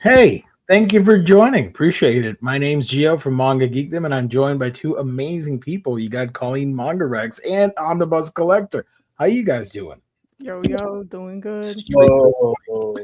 Hey, thank you for joining. Appreciate it. My name's Gio from Manga Geekdom, and I'm joined by two amazing people. You got Colleen Manga Rex and Omnibus Collector. How you guys doing? Yo, doing good. Whoa.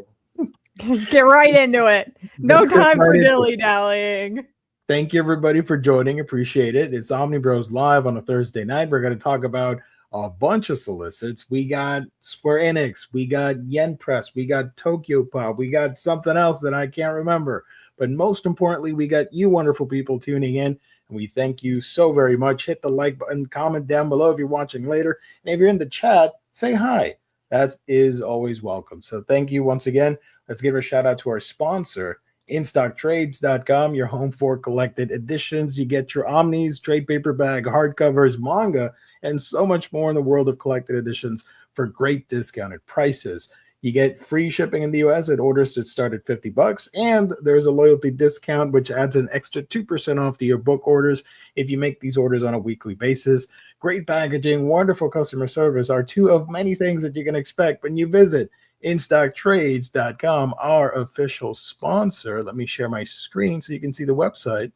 Get right into it. No Let's get time right for into it. dilly-dallying. Thank you, everybody, for joining. Appreciate it. It's Omnibros Live on a Thursday night. We're going to talk about a bunch of solicits. We got for Enix, we got Yen Press, we got Tokyo Pop, we got something else that I can't remember. But most importantly, we got you wonderful people tuning in, and we thank you so very much. Hit the like button, comment down below if you're watching later, and if you're in the chat, say hi. That is always welcome. So thank you once again. Let's give a shout out to our sponsor, InStockTrades.com, your home for collected editions. You get your Omnis, trade paperback, hardcovers, manga, and so much more in the world of collected editions for great discounted prices. You get free shipping in the US at orders that start at $50, and there's a loyalty discount which adds an extra 2% off to your book orders if you make these orders on a weekly basis. Great packaging, wonderful customer service are two of many things that you can expect when you visit InStockTrades.com, our official sponsor. Let me share my screen so you can see the website.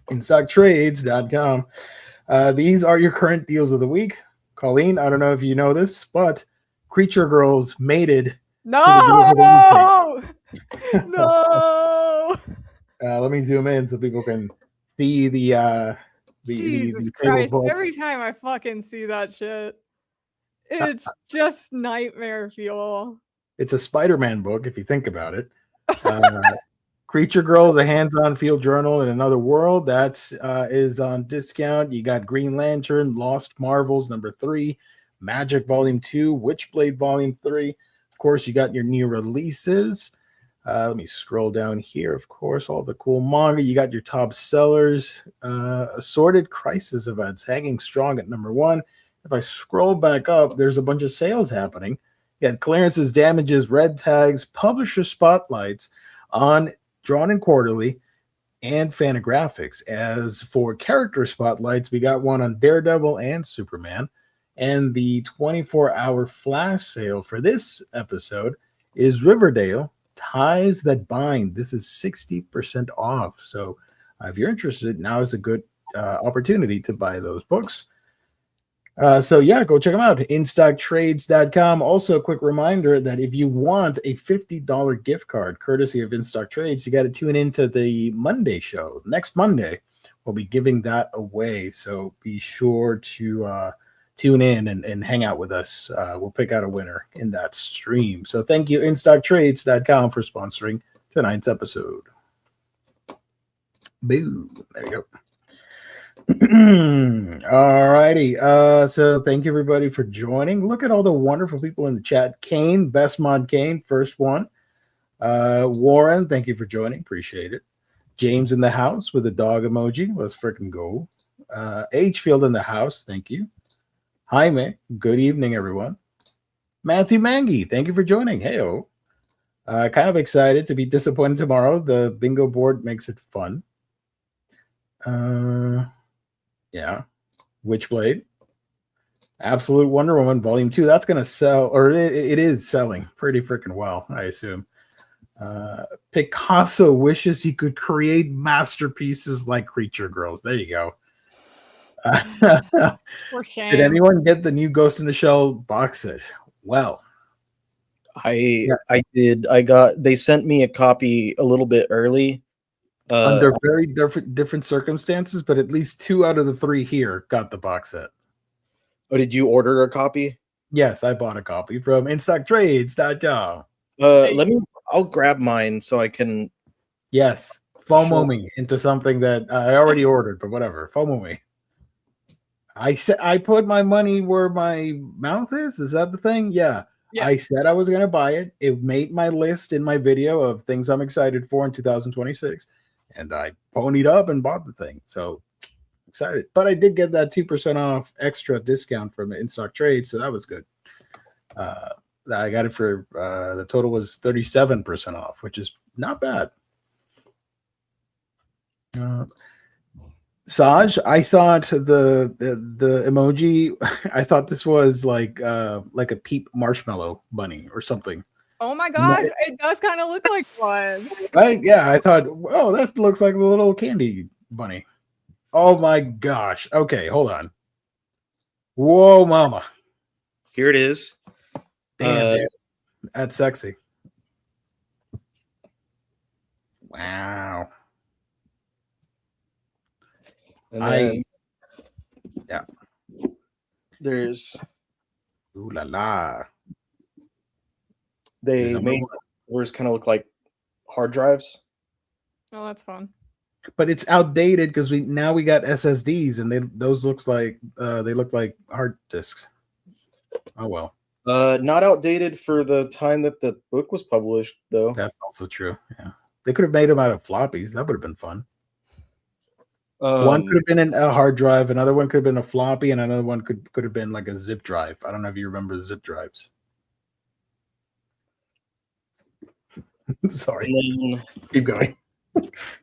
InStockTrades.com. These are your current deals of the week. Colleen, I don't know if you know this, but Creature Girls mated. No! No! Let me zoom in so people can see the Jesus Christ. Every time I fucking see that shit, it's just nightmare fuel. It's a Spider-Man book, if you think about it. Creature Girls, a hands-on field journal in another world. That is on discount. You got Green Lantern, Lost Marvels #3, Magic Volume 2, Witchblade Volume 3. Of course, you got your new releases. Let me scroll down here. Of course, all the cool manga. You got your top sellers. Assorted Crisis events hanging strong at #1. If I scroll back up, there's a bunch of sales happening. You got clearances, damages, red tags, publisher spotlights on Drawn and Quarterly, and Fantagraphics. As for character spotlights, we got one on Daredevil and Superman. And the 24-hour flash sale for this episode is Riverdale, Ties That Bind. This is 60% off. So if you're interested, now is a good opportunity to buy those books. So yeah, go check them out. InStockTrades.com. Also, a quick reminder that if you want a $50 gift card courtesy of InStock Trades, you got to tune into the Monday show. Next Monday, we'll be giving that away. So be sure to tune in and hang out with us. We'll pick out a winner in that stream. So thank you, InStockTrades.com, for sponsoring tonight's episode. Boom. There you go. All righty. So thank you everybody for joining. Look at all the wonderful people in the chat. Kane, Best Mod Kane, first one. Warren, thank you for joining. Appreciate it. James in the house with a dog emoji. Let's freaking go. H Field in the house. Thank you. Jaime, good evening, everyone. Matthew Mangy, thank you for joining. Heyo. Kind of excited to be disappointed tomorrow. The bingo board makes it fun. Yeah. Witchblade. Absolute Wonder Woman Volume 2. That's going to sell, or it is selling pretty freaking well, I assume. Picasso wishes he could create masterpieces like Creature Girls. There you go. For shame. Did anyone get the new Ghost in the Shell box set? Well, I did. They sent me a copy a little bit early. Under very different circumstances, but at least 2 out of the 3 here got the box set. Oh, did you order a copy? Yes, I bought a copy from InStockTrades.com. I'll grab mine so I can. Yes, FOMO me into something that I already ordered, but whatever. FOMO me. I put my money where my mouth is. Is that the thing? Yeah. I said I was going to buy it. It made my list in my video of things I'm excited for in 2026. And I ponied up and bought the thing. So excited. But I did get that 2% off extra discount from InStock Trade. So that was good. I got it for the total was 37% off, which is not bad. Saj, I thought the emoji, I thought this was like a Peep marshmallow bunny or something. Oh my gosh, it does kind of look like one. Right? Yeah, I thought, oh, that looks like a little candy bunny. Oh my gosh. Okay, hold on. Whoa, mama. Here it is. Damn, that's sexy. Wow. And yeah. There's Ooh la la. They made yours kind of look like hard drives. Oh, that's fun. But it's outdated because we got SSDs and those looks like they look like hard disks. Oh well. Not outdated for the time that the book was published, though. That's also true. Yeah, they could have made them out of floppies. That would have been fun. One could have been in a hard drive, another one could have been a floppy, and another one could have been like a zip drive. I don't know if you remember the zip drives. Sorry. Keep going.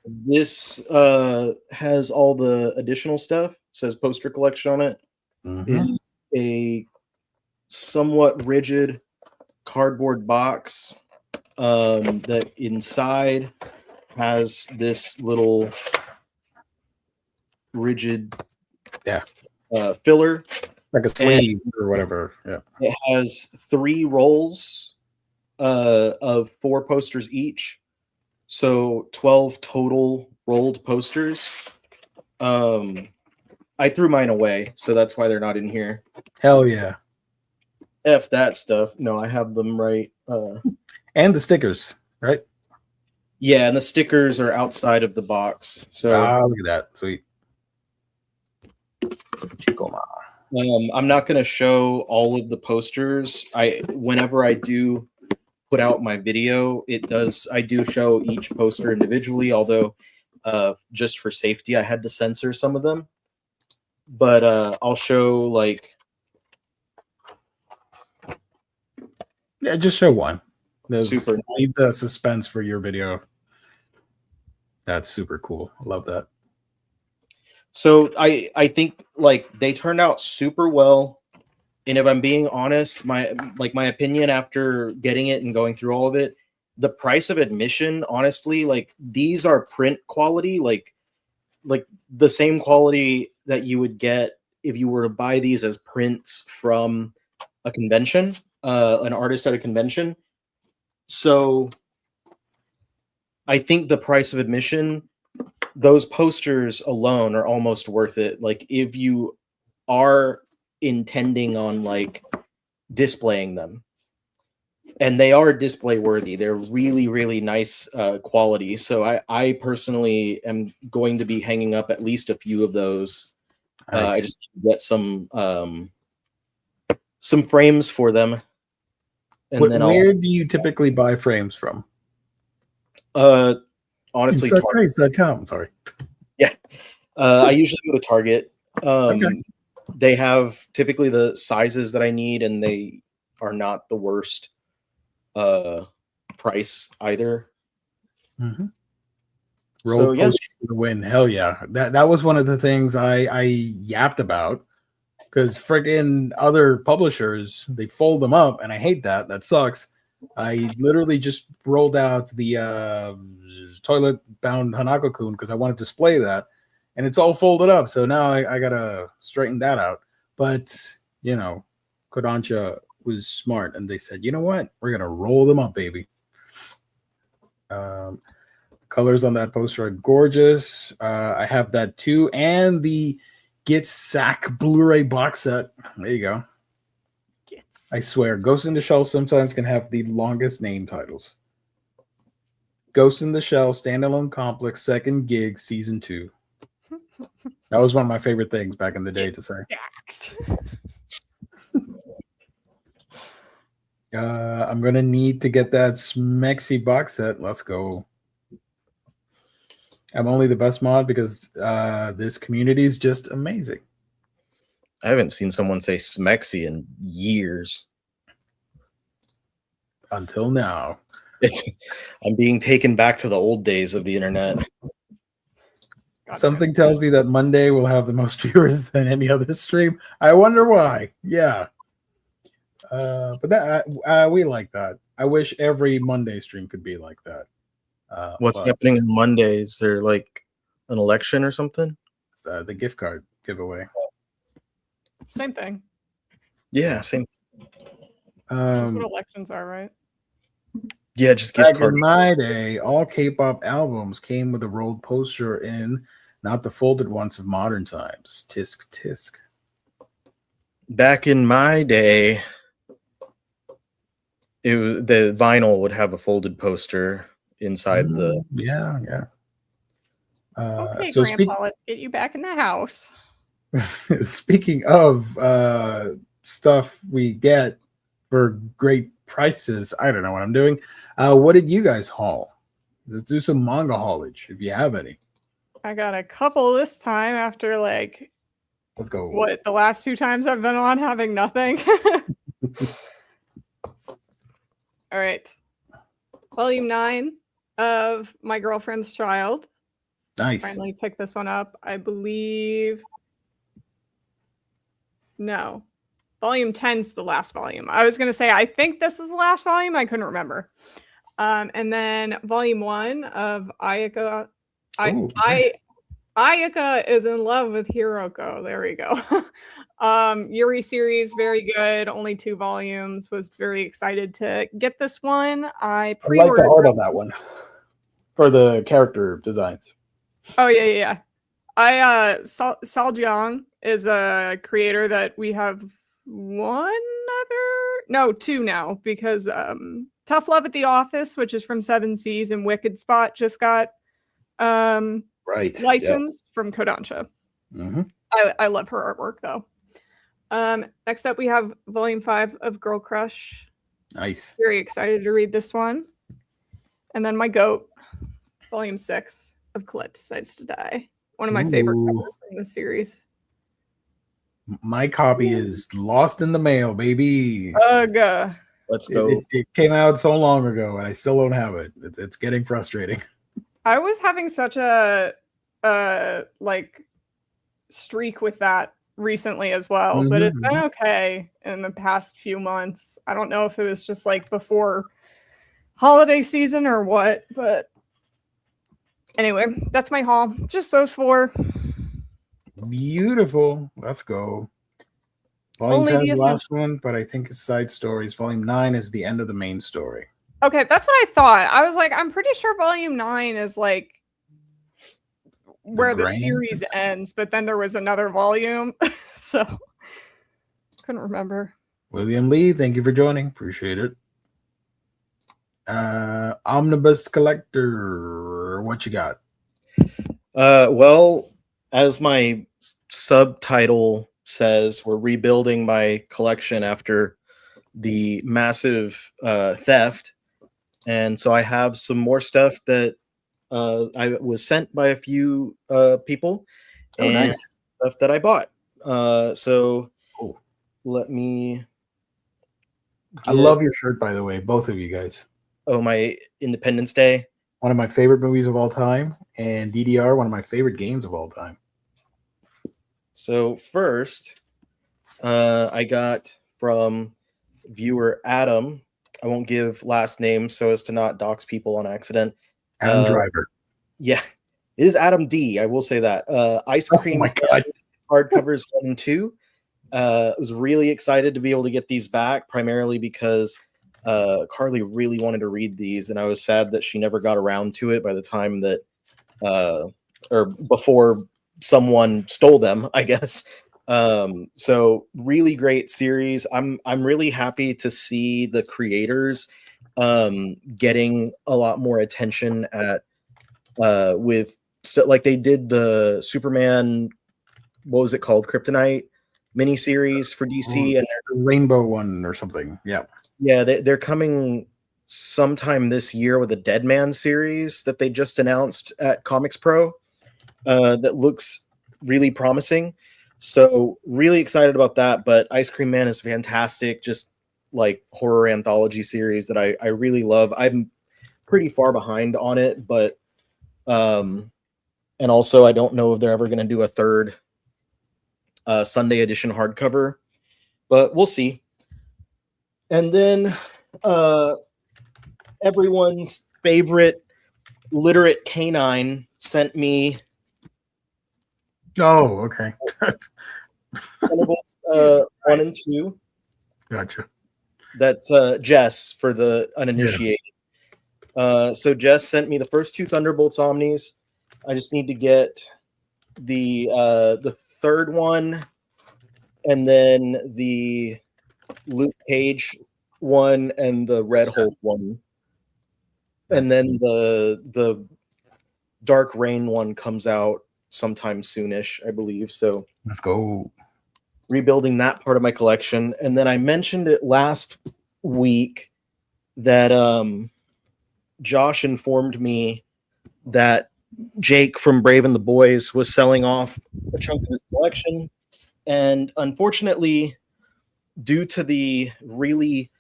This has all the additional stuff. It says poster collection on it. Mm-hmm. It is a somewhat rigid cardboard box that inside has this little rigid filler, like a sleeve or whatever. Yeah, it has 3 rolls of 4 posters each, so 12 total rolled posters. I threw mine away, so that's why they're not in here. Hell yeah. F that stuff. No, I have them right. And the stickers, right? Yeah, and the stickers are outside of the box. So look at that. Sweet. I'm not going to show all of the posters. Whenever I do put out my video, I do show each poster individually, although just for safety I had to censor some of them. But I'll show like just show one. Super. Leave the suspense for your video. That's super cool. I love that. So I think like they turned out super well. And if I'm being honest, my opinion after getting it and going through all of it, the price of admission, honestly, like these are print quality, like the same quality that you would get if you were to buy these as prints from a convention, an artist at a convention. So I think the price of admission, those posters alone are almost worth it. Like if you are intending on like displaying them, and they are display worthy, they're really, really nice quality. So I personally am going to be hanging up at least a few of those. Nice. I just get some frames for them. And where do you typically buy frames from? Honestly, Target.com. Sorry. Yeah. I usually go to Target. Okay. They have typically the sizes that I need, and they are not the worst price either. Mm-hmm. So yeah, the win. Hell yeah. That was one of the things I yapped about, because friggin' other publishers, they fold them up, and I hate that. That sucks. I literally just rolled out the toilet bound Hanako-kun because I wanted to display that, and it's all folded up. So now I gotta straighten that out. But you know, Kodansha was smart, and they said, you know what, we're gonna roll them up, baby. Colors on that poster are gorgeous. I have that too, and the Get Sack Blu-ray box set. There you go. I swear, Ghost in the Shell sometimes can have the longest name titles. Ghost in the Shell Standalone Complex Second Gig Season 2. That was one of my favorite things back in the day to say. I'm going to need to get that Smexy box set. Let's go. I'm only the best mod because this community is just amazing. I haven't seen someone say Smexy in years. Until now. I'm being taken back to the old days of the internet. Something tells me that Monday will have the most viewers than any other stream. I wonder why. Yeah. But that we like that. I wish every Monday stream could be like that. What's but, happening on Mondays? There like an election or something? The gift card giveaway. Same thing. Yeah, same. That's what elections are, right? Yeah, just gift Back card. in my day, all K-pop albums came with a rolled poster in, not the folded ones of modern times. Tisk tisk. Back in my day, the vinyl would have a folded poster inside the. Yeah. Okay, So Grandpa, let's get you back in the house. speaking of stuff we get for great prices, I don't know what I'm doing. What did you guys haul? Let's do some manga haulage if you have any. I got a couple this time after like, let's go. What, the last 2 times I've been on having nothing? All right. Volume 9 of My Girlfriend's Child. Nice. Finally picked this one up. I believe. No. Volume 10's the last volume. I was going to say, I think this is the last volume. I couldn't remember. And then volume 1 of Ayaka. Nice. Ayaka is in love with Hiroko. There we go. Yuri series, very good. Only 2 volumes. Was very excited to get this one. I like the art on that one. For the character designs. Oh yeah. Sal Jiang is a creator that we have 2 now, because Tough Love at the Office, which is from 7 Seas, and Wicked Spot just got licensed from Kodansha. Mm-hmm. I love her artwork though. Next up we have volume 5 of Girl Crush. Nice. Very excited to read this one. And then my goat, volume 6 of Colette Decides to Die. One of my favorite covers from the series. My copy is lost in the mail, baby. Ugh. Let's go. It came out so long ago, and I still don't have it. It's getting frustrating. I was having such a like streak with that recently as well, but it's been okay in the past few months. I don't know if it was just like before holiday season or what, but anyway, that's my haul. Just those 4. Beautiful. Let's go. Volume 10 is the last one, but I think it's side stories. Volume 9 is the end of the main story. Okay, that's what I thought. I was like, I'm pretty sure volume 9 is like where the series ends, but then there was another volume, so couldn't remember. William Lee, thank you for joining. Appreciate it. Omnibus Collector, what you got? Well, as my subtitle says, we're rebuilding my collection after the massive theft. And so I have some more stuff that I was sent by a few people, and nice. Stuff that I bought. So let me. I love your shirt, by the way, both of you guys. Oh, my Independence Day. One of my favorite movies of all time, and DDR, one of my favorite games of all time. So first, I got from viewer Adam. I won't give last names so as to not dox people on accident. Adam Driver. Yeah, it is Adam D. I will say that. Ice Cream. Oh my God. Hardcovers 1 and 2. I was really excited to be able to get these back, primarily because Carly really wanted to read these, and I was sad that she never got around to it by the time that, or before someone stole them, I guess. So really great series. I'm really happy to see the creators getting a lot more attention at with like they did the Superman, what was it called, Kryptonite miniseries for DC, and Rainbow one or something. Yeah, they're coming sometime this year with a Dead Man series that they just announced at Comics Pro that looks really promising. So really excited about that. But Ice Cream Man is fantastic, just like horror anthology series that I really love. I'm pretty far behind on it, but and also I don't know if they're ever going to do a third Sunday edition hardcover, but we'll see. And then everyone's favorite literate canine sent me Oh, okay. Thunderbolts, Jesus 1 and 2. Gotcha. That's Jess for the uninitiated. So Jess sent me the first 2 Thunderbolts Omnis. I just need to get the third one, and then the Luke Cage one, and the Red Hulk one, and then the Dark Rain one comes out sometime soonish, I believe. So Let's go. rebuilding that part of my collection. And then I mentioned it last week that Josh informed me that Jake from Brave and the Boys was selling off a chunk of his collection. And unfortunately, due to the really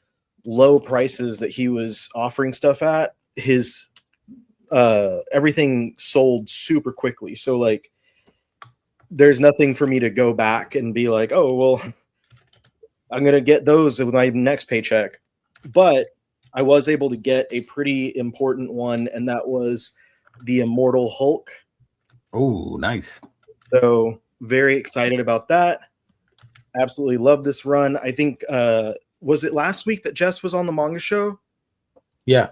low prices that he was offering stuff at, his everything sold super quickly. So like there's nothing for me to go back and be like, oh well, I'm gonna get those with my next paycheck. But I was able to get a pretty important one, and that was the Immortal Hulk. Oh, nice. So very excited about that. Absolutely love this run. I think was it last week that Jess was on the manga show? Yeah.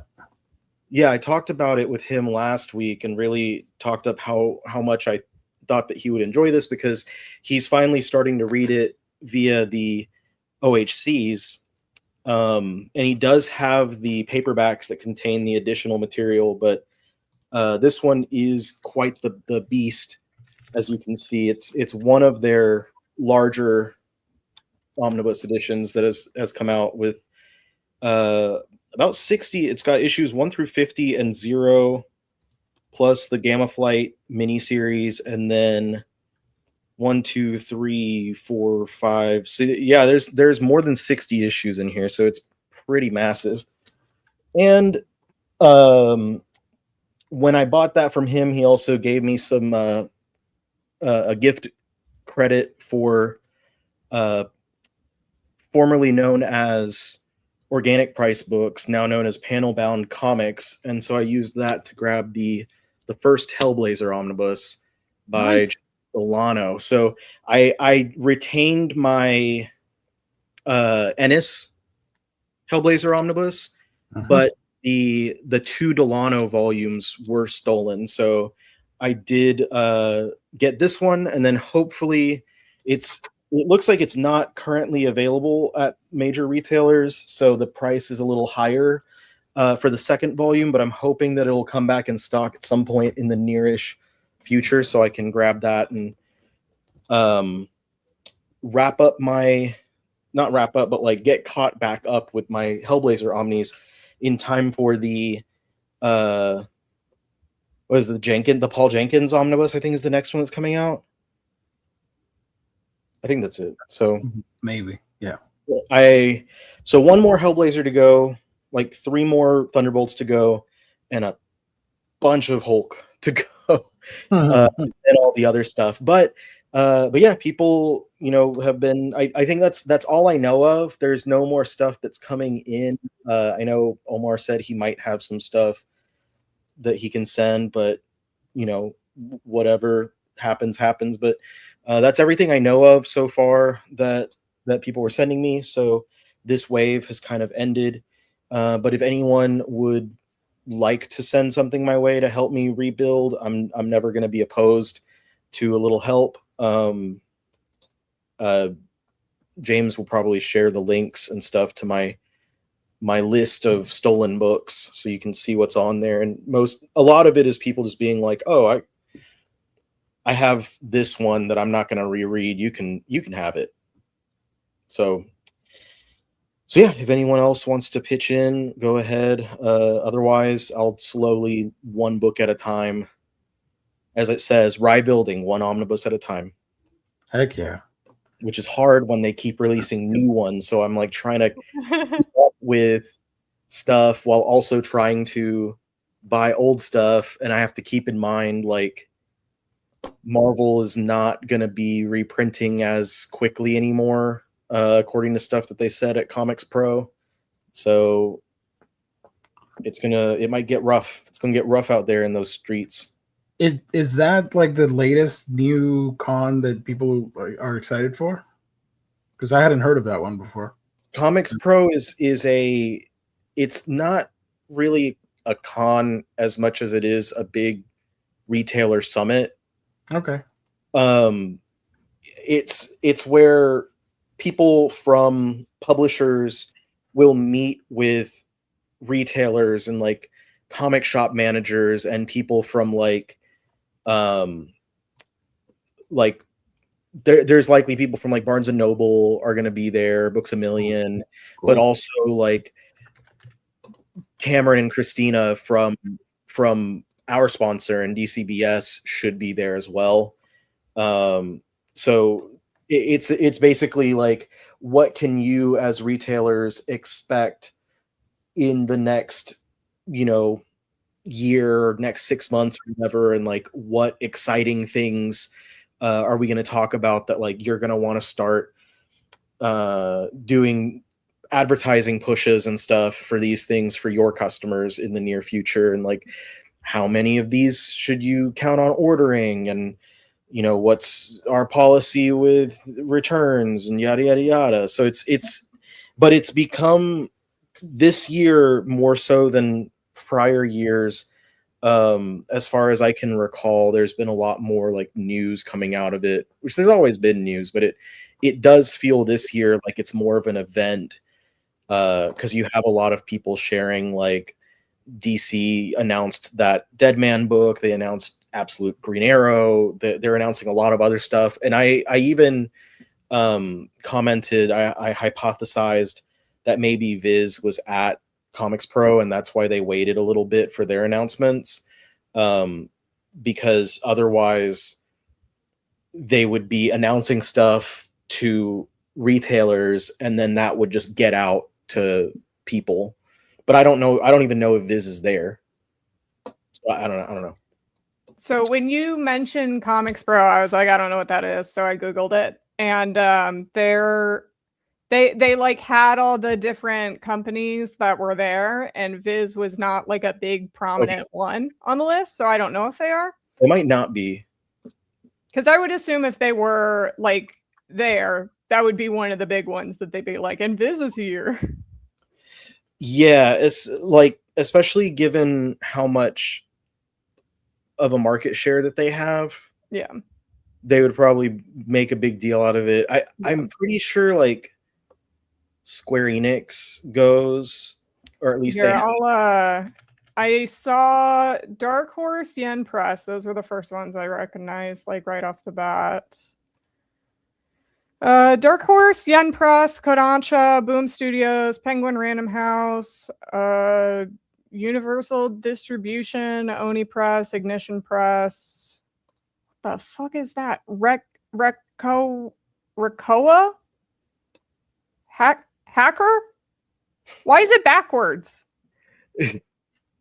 Yeah, I talked about it with him last week and really talked up how much I thought that he would enjoy this, because he's finally starting to read it via the OHCs. And he does have the paperbacks that contain the additional material, but this one is quite the beast. As you can see, it's one of their larger omnibus editions that has come out with about 60. It's got issues 1 through 50 and 0, plus the Gamma Flight miniseries, and then 1, 2, 3, 4, 5. So yeah, there's more than 60 issues in here, so it's pretty massive. And when I bought that from him, he also gave me some a gift credit for formerly known as Organic Price Books, now known as Panel Bound Comics, and so I used that to grab the first Hellblazer omnibus by Delano. So I retained my Ennis Hellblazer omnibus, but the 2 Delano volumes were stolen. So I did get this one, and then hopefully it looks like it's not currently available at major retailers, so the price is a little higher for the second volume, but I'm hoping that it will come back in stock at some point in the nearish future, so I can grab that and get caught back up with my Hellblazer Omnis in time for the the Paul Jenkins omnibus, I think, is the next one that's coming out. I think that's it. So maybe, yeah. So 1 more Hellblazer to go, like 3 more Thunderbolts to go, and a bunch of Hulk to go, and all the other stuff. But yeah, people, have been. I think that's all I know of. There's no more stuff that's coming in. I know Omar said he might have some stuff that he can send, but whatever happens. But that's everything I know of so far that people were sending me. So this wave has kind of ended. But if anyone would like to send something my way to help me rebuild, I'm never going to be opposed to a little help. James will probably share the links and stuff to my list of stolen books, so you can see what's on there. And a lot of it is people just being like, oh, I have this one that I'm not going to reread. You can have it. So yeah, if anyone else wants to pitch in, go ahead. Otherwise, I'll slowly, 1 book at a time. As it says, rebuilding 1 omnibus at a time. Heck yeah. Which is hard when they keep releasing new ones. So I'm like trying to keep up with stuff while also trying to buy old stuff. And I have to keep in mind, like, Marvel is not going to be reprinting as quickly anymore, according to stuff that they said at Comics Pro. So it might get rough. It's gonna get rough out there in those streets. Is that like the latest new con that people are excited for? Because I hadn't heard of that one before. Comics Pro is it's not really a con as much as it is a big retailer summit. Okay. It's where people from publishers will meet with retailers and like comic shop managers and people from there's likely people from like Barnes and Noble are going to be there, Books A Million, cool. But also like Cameron and Christina from our sponsor and DCBS should be there as well. So it's basically like, what can you as retailers expect in the next, year, next 6 months or whatever, and like what exciting things are we going to talk about that like you're going to want to start doing advertising pushes and stuff for these things for your customers in the near future, and like how many of these should you count on ordering, and what's our policy with returns and yada yada yada. So but it's become this year more so than prior years. As far as I can recall, there's been a lot more like news coming out of it, which there's always been news, but it does feel this year like it's more of an event, because you have a lot of people sharing. Like DC announced that Deadman book, they announced Absolute Green Arrow, they're announcing a lot of other stuff, and I even commented, I hypothesized that maybe Viz was at Comics Pro and that's why they waited a little bit for their announcements, because otherwise they would be announcing stuff to retailers and then that would just get out to people. But I don't even know if Viz is there. So I don't know. So when you mentioned Comics Pro, I was like, I don't know what that is, so I googled it, and they like had all the different companies that were there, and Viz was not like a big prominent one on the list, so I don't know if they are. They might not be, because I would assume if they were like there, that would be one of the big ones that they'd be like, and Viz is here. Yeah, it's like, especially given how much of a market share that they have. Yeah, they would probably make a big deal out of it. I'm pretty sure like Square Enix goes, or at least I saw Dark Horse, Yen Press. Those were the first ones I recognized, like right off the bat. Dark Horse, Yen Press, Kodansha, Boom Studios, Penguin Random House, Universal Distribution, Oni Press, Ignition Press. What the fuck is that? Rekoa? Hacker? Why is it backwards?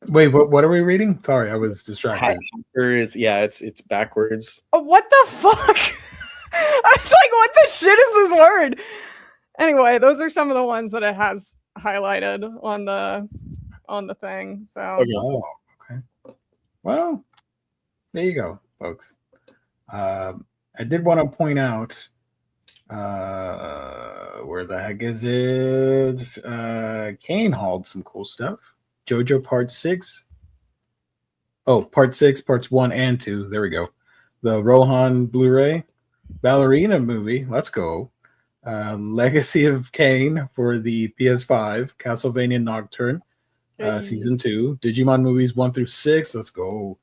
Wait, what are we reading? Sorry, I was distracted. It's backwards. Oh, what the fuck? I was like, what the shit is this word? Anyway, those are some of the ones that it has highlighted on the thing. So okay. Well, there you go, folks. I did want to point out, where the heck is it? Kane hauled some cool stuff. JoJo Part 6. Oh, Part 6, Parts 1 and 2. There we go. The Rohan Blu-ray. Ballerina movie. Let's go. Legacy of Kane for the PS5. Castlevania Nocturne. Season 2. Digimon movies 1 through 6. Let's go.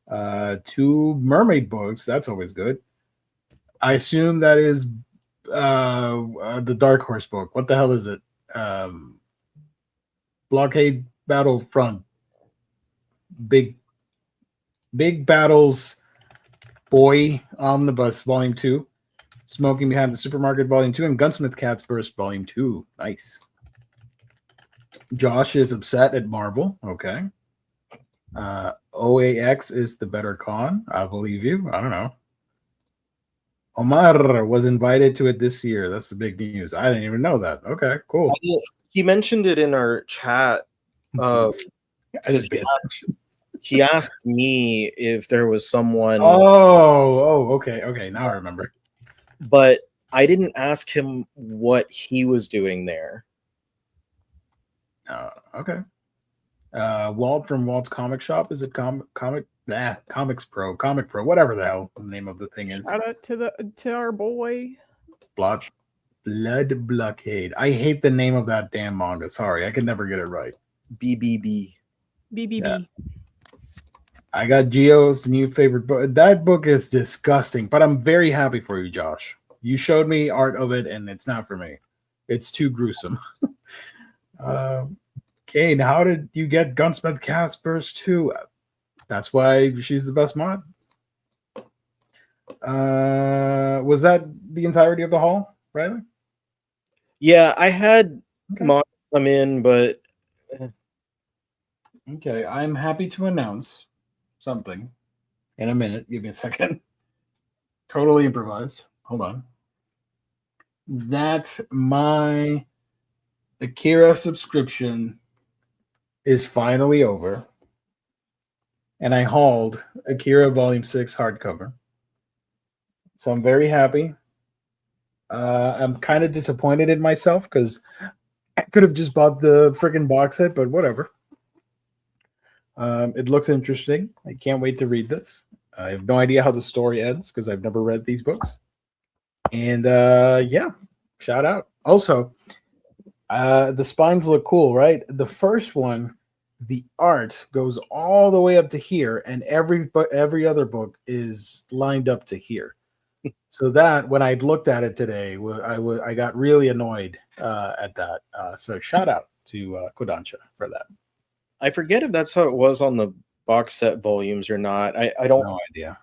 2 mermaid books. That's always good. I assume that is the Dark Horse book. What the hell is it? Blockade Battlefront. Big Battles Boy Omnibus Volume 2. Smoking Behind the Supermarket Volume 2 and Gunsmith Cat's Burst Volume 2. Nice. Josh is upset at Marvel. Okay. OAX is the better con. I believe you. I don't know. Omar was invited to it this year. That's the big news. I didn't even know that. Okay, cool. He mentioned it in our chat. I didn't pay attention. He asked me if there was someone. Okay. Now I remember. But I didn't ask him what he was doing there. Okay. Walt from Walt's Comic Shop. Is it Comics Pro, Comic Pro, whatever the hell the name of the thing is. Shout out to our boy. Blood Blockade. I hate the name of that damn manga. Sorry, I can never get it right. BBB. Yeah. I got Geo's new favorite book. That book is disgusting, but I'm very happy for you, Josh. You showed me art of it, and it's not for me. It's too gruesome. Kane, how did you get Gunsmith Cast Burst 2? That's why she's the best mod. Was that the entirety of the haul, Riley? Yeah, I had mods come in, but okay, I'm happy to announce something in a minute. Give me a second. Totally improvised. Hold on. That my Akira subscription is finally over, and I hauled Akira Volume 6 hardcover. So I'm very happy. I'm kind of disappointed in myself because I could have just bought the freaking box set, but whatever. It looks interesting. I can't wait to read this. I have no idea how the story ends because I've never read these books. And yeah, shout out. Also, the spines look cool, right? The first one, the art goes all the way up to here, and every other book is lined up to here. So that when I looked at it today, I got really annoyed at that. So shout out to Kodansha for that. I forget if that's how it was on the box set volumes or not. I don't. No idea.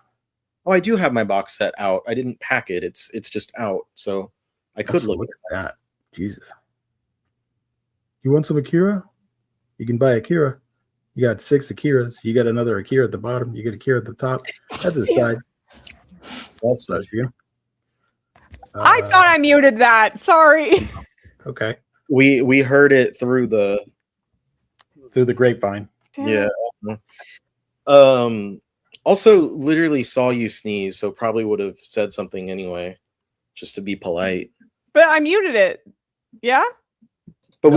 Oh, I do have my box set out. I didn't pack it. It's just out, so I could look at that. Jesus. You want some Akira? You can buy Akira. You got 6 Akiras. You got another Akira at the bottom. You get Akira at the top. That's a side. That's you. I thought I muted that. Sorry. Okay. We heard it through the grapevine. Yeah. Also, literally saw you sneeze, so probably would have said something anyway, just to be polite. But I muted it. Yeah. But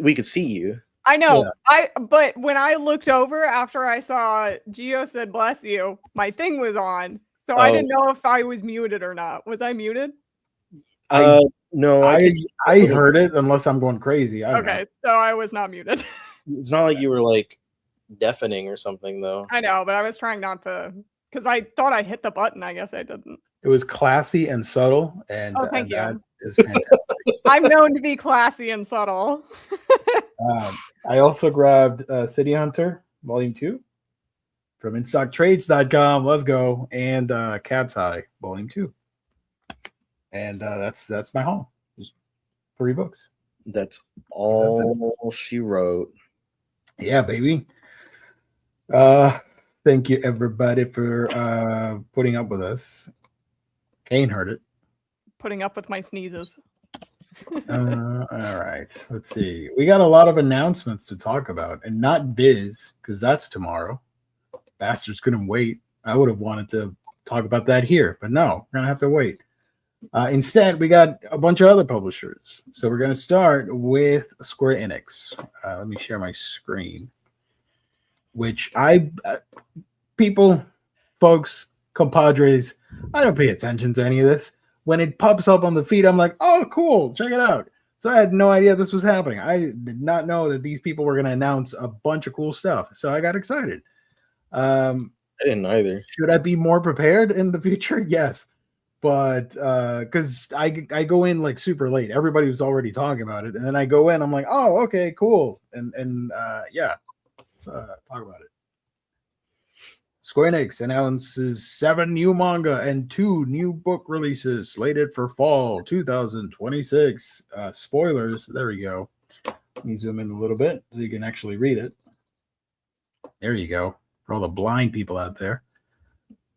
we could see you. I know. Yeah. But when I looked over after I saw Gio said bless you, my thing was on. So I didn't know if I was muted or not. Was I muted? No, I heard it unless I'm going crazy. Okay, so I was not muted. It's not like you were like deafening or something, though. I know, but I was trying not to, because I thought I hit the button. I guess I didn't. It was classy and subtle, and thank you. That is fantastic. I'm known to be classy and subtle. I also grabbed City Hunter Volume 2 from InStockTrades.com. Let's go. And Cat's Eye Volume 2. And that's my haul. Just 3 books. That's all she wrote. Yeah, baby. Thank you everybody for putting up with us. Kane heard it. Putting up with my sneezes. All right. Let's see. We got a lot of announcements to talk about, and not Biz, because that's tomorrow. Bastards couldn't wait. I would have wanted to talk about that here, but no, we're gonna have to wait. Instead, we got a bunch of other publishers. So we're going to start with Square Enix. Let me share my screen. Which people, folks, compadres, I don't pay attention to any of this. When it pops up on the feed, I'm like, oh, cool, check it out. So I had no idea this was happening. I did not know that these people were going to announce a bunch of cool stuff. So I got excited. I didn't either. Should I be more prepared in the future? Yes. But because I go in like super late, everybody was already talking about it, and then I go in, I'm like, oh, okay, cool, and yeah, let's talk about it. Square Enix announces 7 new manga and 2 new book releases slated for fall 2026. Spoilers, there we go. Let me zoom in a little bit so you can actually read it. There you go, for all the blind people out there.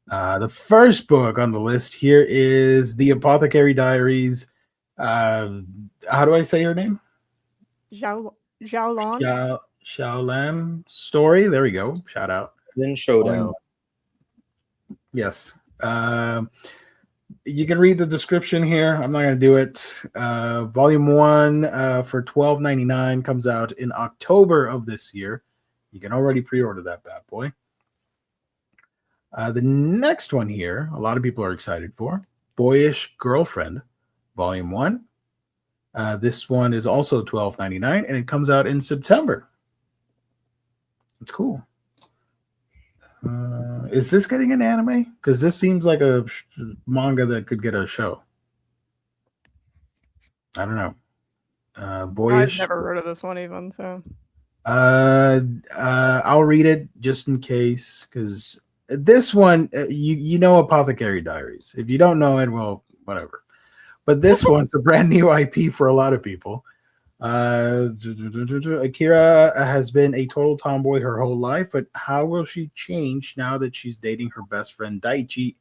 The first book on the list here is The Apothecary Diaries. How do I say her name? Xiaolong. Shaolan story. There we go. Shout out. Then Showdown. Yes. You can read the description here. I'm not going to do it. Volume 1 for $12.99 comes out in October of this year. You can already pre-order that bad boy. The next one here, a lot of people are excited for. Boyish Girlfriend, Volume 1. This one is also $12.99, and it comes out in September. It's cool. Is this getting an anime? Because this seems like a manga that could get a show. I don't know. Boyish. I've never heard of this one even. So. I'll read it just in case, because this one, you know, Apothecary Diaries. If you don't know it, well, whatever. But this one's a brand new IP for a lot of people. Akira has been a total tomboy her whole life, but how will she change now that she's dating her best friend Daichi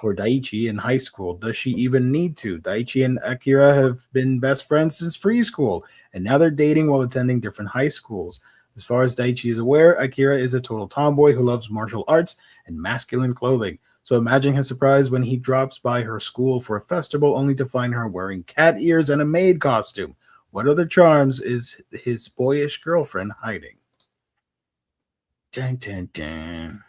in high school? Does she even need to? Daichi and Akira have been best friends since preschool, and now they're dating while attending different high schools. As far as Daichi is aware, Akira is a total tomboy who loves martial arts and masculine clothing. So imagine his surprise when he drops by her school for a festival only to find her wearing cat ears and a maid costume. What other charms is his boyish girlfriend hiding? Dun, dun, dun.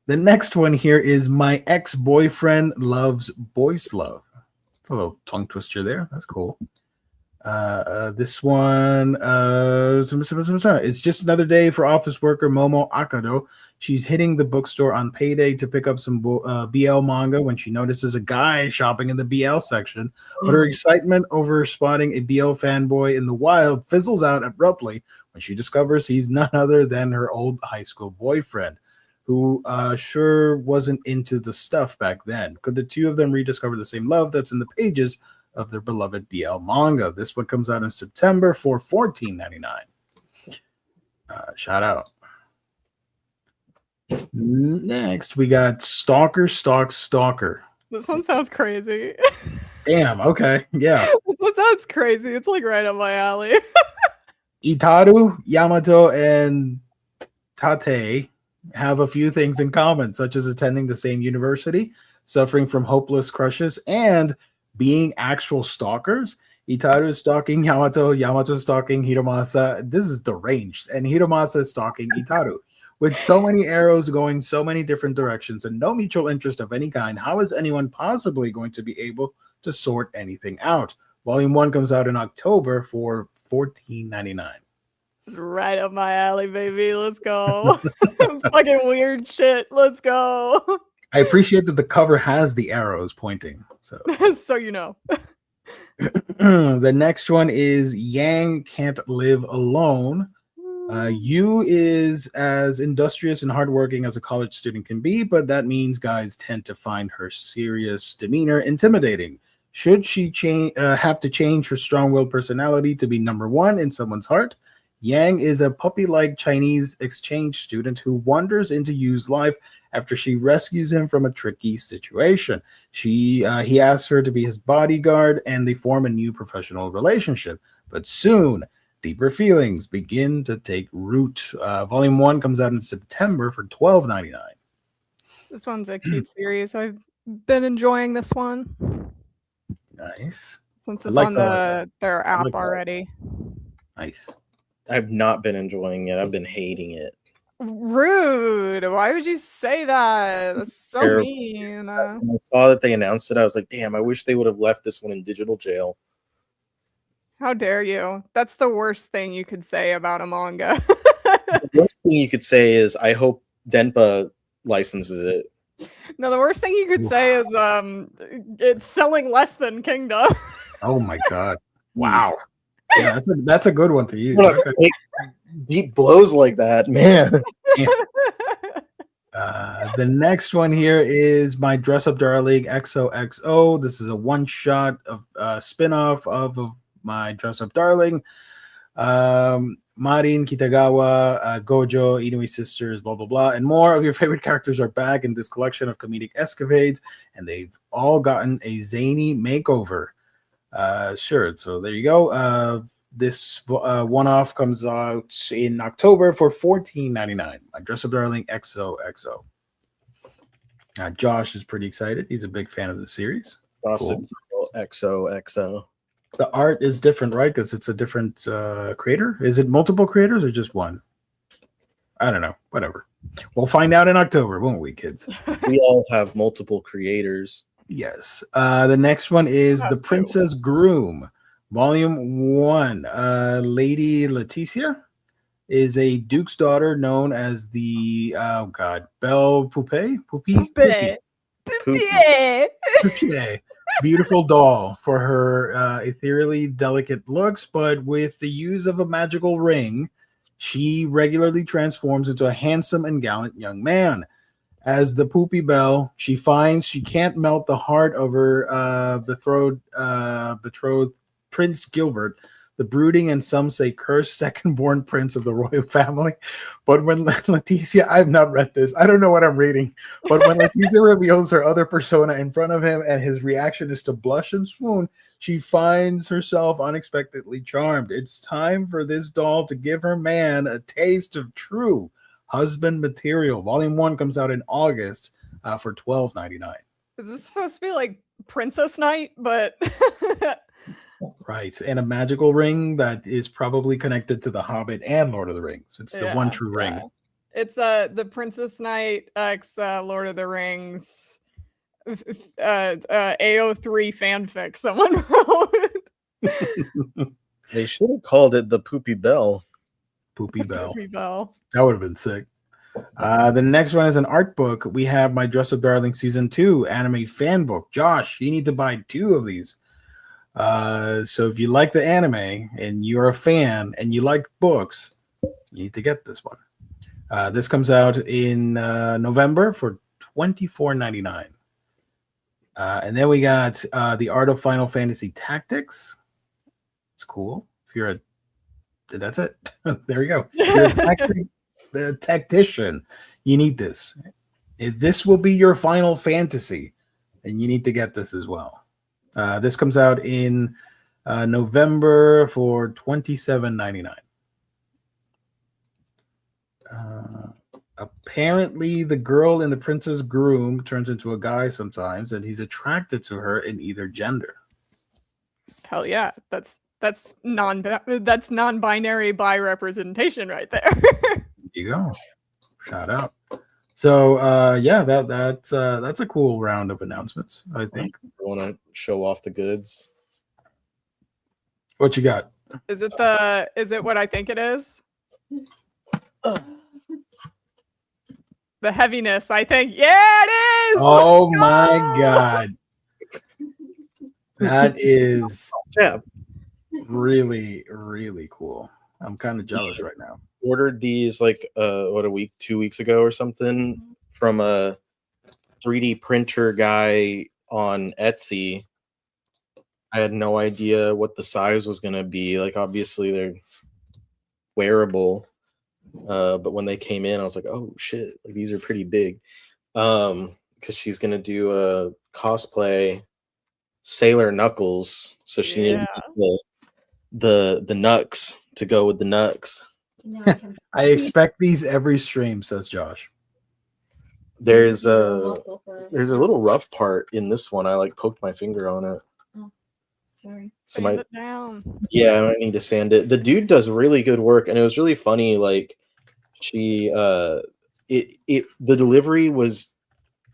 The next one here is My Ex-Boyfriend Loves Boys Love. A little tongue twister there. That's cool. This one, it's just another day for office worker Momo Akado. She's hitting the bookstore on payday to pick up some BL manga when she notices a guy shopping in the BL section. But her excitement over spotting a BL fanboy in the wild fizzles out abruptly when she discovers he's none other than her old high school boyfriend, who sure wasn't into the stuff back then. Could the two of them rediscover the same love that's in the pages of their beloved BL manga? This one comes out in September for $14.99. Shout out. Next, we got Stalker Stalks Stalker. This one sounds crazy. Damn, okay, yeah. This one sounds crazy. It's like right up my alley. Itaru, Yamato, and Tate have a few things in common, such as attending the same university, suffering from hopeless crushes, and being actual stalkers. Itaru is stalking Yamato, Yamato is stalking Hiromasa. This is deranged. And Hiromasa is stalking Itaru. With so many arrows going so many different directions and no mutual interest of any kind, how is anyone possibly going to be able to sort anything out? Volume 1 comes out in October for $14.99. Right up my alley, baby. Let's go. Fucking weird shit. Let's go. I appreciate that the cover has the arrows pointing. So, so you know. The next one is Yang Can't Live Alone. Yu is as industrious and hardworking as a college student can be, but that means guys tend to find her serious demeanor intimidating. Should she have to change her strong-willed personality to be number one in someone's heart? Yang is a puppy-like Chinese exchange student who wanders into Yu's life after she rescues him from a tricky situation. He asks her to be his bodyguard, and they form a new professional relationship. But soon, deeper feelings begin to take root. Volume 1 comes out in September for $12.99. This one's a cute series. I've been enjoying this one. Nice. Since it's on their app already. Nice. I've not been enjoying it. I've been hating it. Rude. Why would you say that? That's so Terrible. mean. When I saw that they announced it, I was like, damn, I wish they would have left this one in digital jail. How dare you? That's the worst thing you could say about a manga. The worst thing you could say is, I hope Denpa licenses it. No, the worst thing you could say is it's selling less than Kingdom. Oh my god. Wow. Yeah, that's a good one to use. Deep blows like that, man. The next one here is My Dress Up Darling XOXO. This is a one-shot of spin-off of My Dress Up Darling. Marin, Kitagawa, Gojo, Inui Sisters, blah, blah, blah, and more of your favorite characters are back in this collection of comedic escapades, and they've all gotten a zany makeover. Sure, so there you go. This one-off comes out in October for $14.99. My Dress Up Darling XOXO. Josh is pretty excited. He's a big fan of the series. Gossip Girl XOXO. The art is different, right? Because it's a different creator. Is it multiple creators or just one? I don't know. Whatever. We'll find out in October, won't we, kids? We all have multiple creators. Yes. The next one is The Princess Groom, Volume 1. Lady Leticia is a duke's daughter known as the Belle Poupée. Poupée. Beautiful doll for her ethereally delicate looks, but with the use of a magical ring, she regularly transforms into a handsome and gallant young man. As the Poopy Belle, she finds she can't melt the heart of her betrothed Prince Gilbert, the brooding and some say cursed second-born prince of the royal family. But when Leticia, I've not read this, I don't know what I'm reading, but when Leticia reveals her other persona in front of him and his reaction is to blush and swoon, she finds herself unexpectedly charmed. It's time for this doll to give her man a taste of true husband material. Volume 1 comes out in August for $12.99. Is this supposed to be like Princess Night, but... Right, and a magical ring that is probably connected to The Hobbit and Lord of the Rings. It's the one true ring. It's the Princess Knight X Lord of the Rings AO3 fanfic someone wrote. They should have called it the Poopy Belle. Poopy Belle. Poopy Belle. That would have been sick. The next one is an art book. We have My Dress Up Darling Season 2 anime fan book. Josh, you need to buy 2 of these. So if you like the anime and you're a fan and you like books, you need to get this one. This comes out in November for $24.99. And then we got The Art of Final Fantasy Tactics. It's cool. If you're that's it. There you go. If you're a tactician, you need this. If this will be your Final Fantasy, then you need to get this as well. This comes out in November for $27.99. Apparently, the girl in The Princess Groom turns into a guy sometimes, and he's attracted to her in either gender. Hell yeah, that's non-binary bi representation right there. There you go. Shout out. So that's a cool round of announcements, I think. I want to show off the goods. What you got? Is it what I think it is? The heaviness, I think. Yeah, it is. Oh my god. That is really, really cool. I'm kind of jealous right now. Ordered these like a week, 2 weeks ago or something from a 3D printer guy on Etsy. I had no idea what the size was going to be. Like, obviously they're wearable, but when they came in, I was like, oh shit, like these are pretty big. Because she's going to do a cosplay Sailor Knuckles, so she needed the Nux to go with the Nux. I expect these every stream, says Josh. There's a little rough part in this one. I like poked my finger on it. Oh, sorry. So Sand it down. I might need to sand it. The dude does really good work, and it was really funny. Like she, the delivery was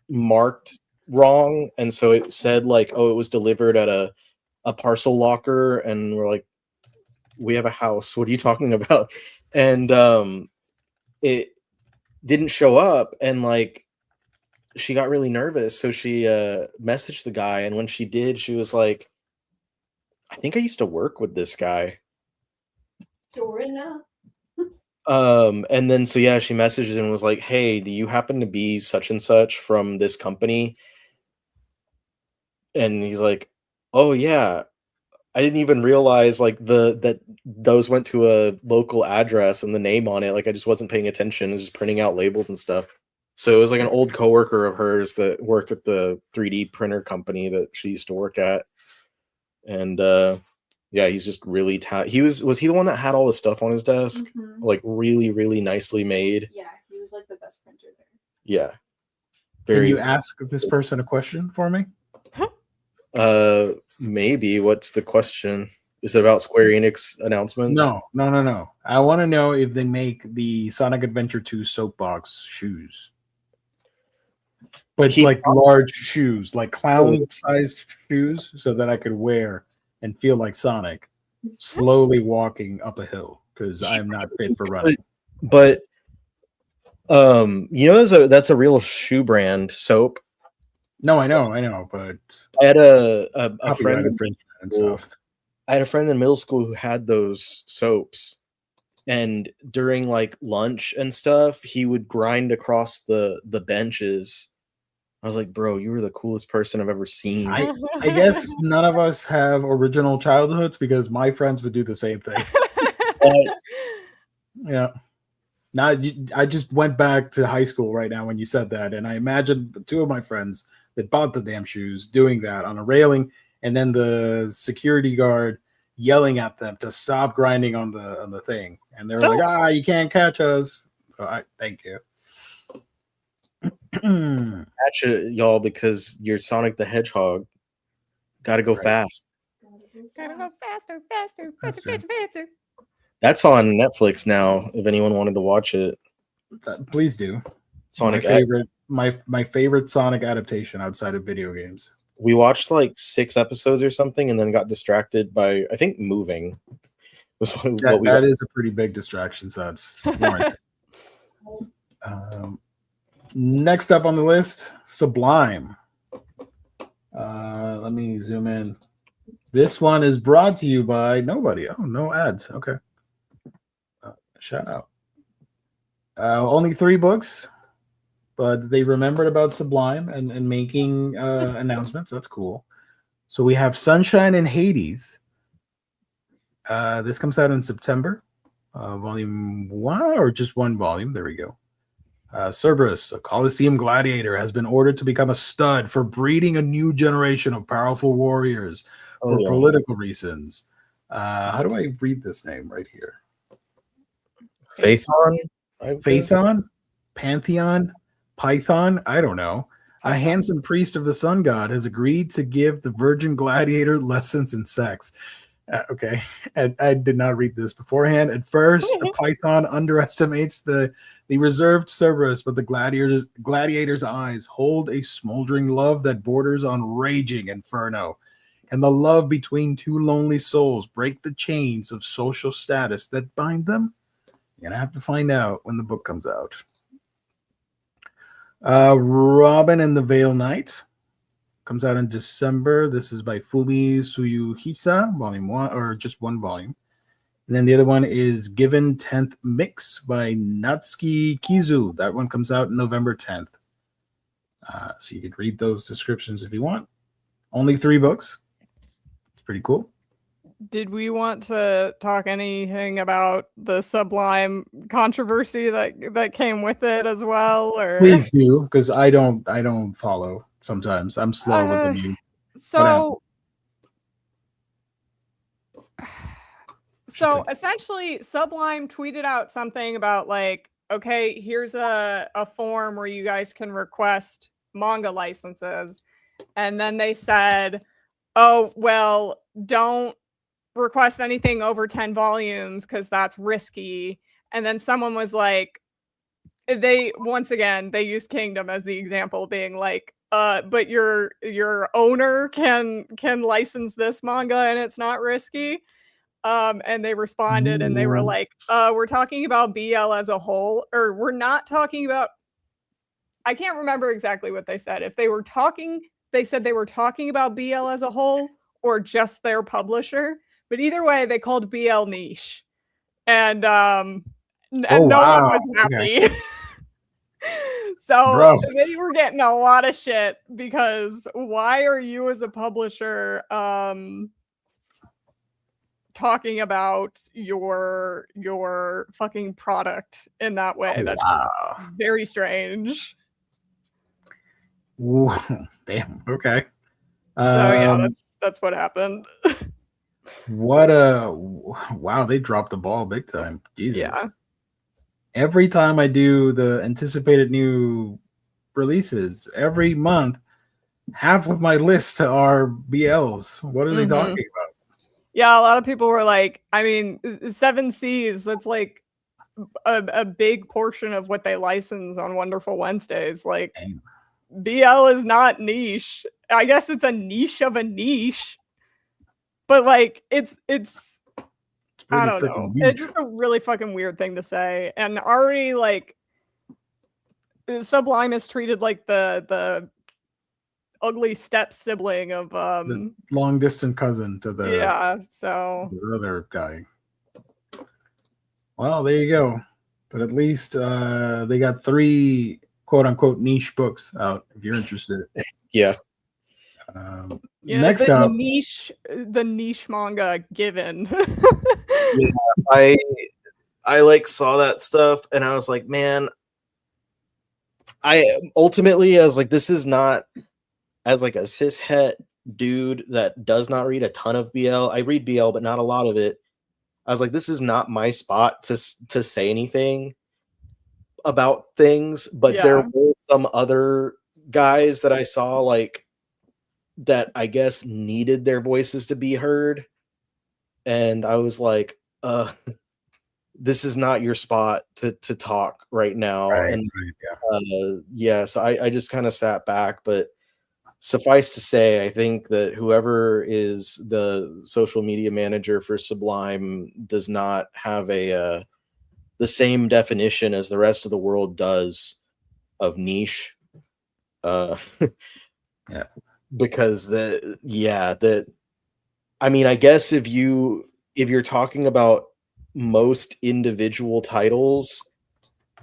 marked wrong, and so it said like, oh, it was delivered at a parcel locker, and we're like, we have a house. What are you talking about? And it didn't show up, and like she got really nervous, so she messaged the guy, and when she did, she was like, I think I used to work with this guy. Sure enough. And then so yeah, she messaged and was like, hey, do you happen to be such and such from this company? And he's like, oh yeah, I didn't even realize like that those went to a local address and the name on it. Like I just wasn't paying attention. I was just printing out labels and stuff. So it was like an old coworker of hers that worked at the 3D printer company that she used to work at. And Yeah, he's just really was he the one that had all the stuff on his desk? Mhm. Like really, really nicely made. Yeah, he was like the best printer there. Yeah. Can Very you ask this person a question for me? maybe. What's the question? Is it about Square Enix announcements? No. I want to know if they make the Sonic Adventure 2 soapbox shoes. But like large shoes, like clown-sized shoes, so that I could wear and feel like Sonic, slowly walking up a hill because I'm not fit for running. But you know, that's a real shoe brand, soap. No, I know, but I had a copyright friend infringement and stuff. I had a friend in middle school who had those soaps, and during like lunch and stuff, he would grind across the benches. I was like, bro, you were the coolest person I've ever seen. I guess none of us have original childhoods because my friends would do the same thing. Yeah. Now I just went back to high school right now when you said that, and I imagined the two of my friends that bought the damn shoes doing that on a railing, and then the security guard yelling at them to stop grinding on the thing, and they were like, you can't catch us. So thank you. Catch it, y'all, because you're Sonic the Hedgehog. Gotta go fast. Gotta go faster. That's on Netflix now. If anyone wanted to watch it, please do. Sonic my favorite Sonic adaptation outside of video games. We watched like 6 episodes or something, and then got distracted by, I think, moving. That is a pretty big distraction, so it's warranted. Next up on the list, Sublime. Let me zoom in. This one is brought to you by nobody. Oh, no ads. Okay. Shout out. Only 3 books, but they remembered about Sublime and making announcements. That's cool. So we have Sunshine and Hades. This comes out in September. Volume 1 or just 1 volume. There we go. Cerberus, a Colosseum gladiator, has been ordered to become a stud for breeding a new generation of powerful warriors for political reasons. How do I read this name right here? Phaethon? Phaethon? Pantheon? Python? I don't know. A handsome priest of the sun god has agreed to give the virgin gladiator lessons in sex. Okay, I did not read this beforehand. At first, the Python underestimates the reserved Cerberus, but the gladiator's eyes hold a smoldering love that borders on raging inferno. And the love between two lonely souls break the chains of social status that bind them? You're gonna have to find out when the book comes out. Robin and the Veil Knight comes out in December. This is by Fumi Tsuyuhisa, volume 1, or just 1 volume. And then the other one is Given 10th Mix by Natsuki Kizu. That one comes out November 10th. So you could read those descriptions if you want. Only 3 books. It's pretty cool. Did we want to talk anything about the Sublime controversy that came with it as well? Or please do, because I don't follow. Sometimes I'm slow with the news. So essentially, Sublime tweeted out something about like, okay, here's a form where you guys can request manga licenses, and then they said, oh well, don't request anything over 10 volumes because that's risky. And then someone was like, they used Kingdom as the example, being like, but your owner can license this manga and it's not risky. And they responded and they were like, we're talking about BL as a whole, or we're not talking about, I can't remember exactly what they said. If they said they were talking about BL as a whole or just their publisher. But either way, they called BL niche, and no one was happy. Okay. So they were getting a lot of shit because why are you as a publisher talking about your fucking product in that way? That's very strange. Ooh, damn. Okay. So yeah, that's what happened. What a wow! They dropped the ball big time. Jesus. Yeah. Every time I do the anticipated new releases every month, half of my list are BLs. What are they talking about? Yeah, a lot of people were like, I mean, Seven Seas, that's like a big portion of what they license on Wonderful Wednesdays. Like, Damn. BL is not niche. I guess it's a niche of a niche, but like, it's I pretty don't freaking know. huge. It's just a really fucking weird thing to say. And already, like, Sublime is treated like the ugly step sibling of The long distance cousin to the yeah. So other guy. Well, there you go. But at least they got 3 quote unquote niche books out if you're interested. Yeah. yeah, Next the up, niche manga Given. Yeah, I like saw that stuff and I was like, man, I was like, this is not, as like a cishet dude that does not read a ton of BL. I read BL, but not a lot of it. I was like, this is not my spot to say anything about things, but there were some other guys that I saw like that I guess needed their voices to be heard. And I was like, this is not your spot to talk right now. right, And yeah. so I just kind of sat back, but suffice to say, I think that whoever is the social media manager for Sublime does not have the same definition as the rest of the world does of niche. Yeah. Because I mean, I guess if you're talking about most individual titles,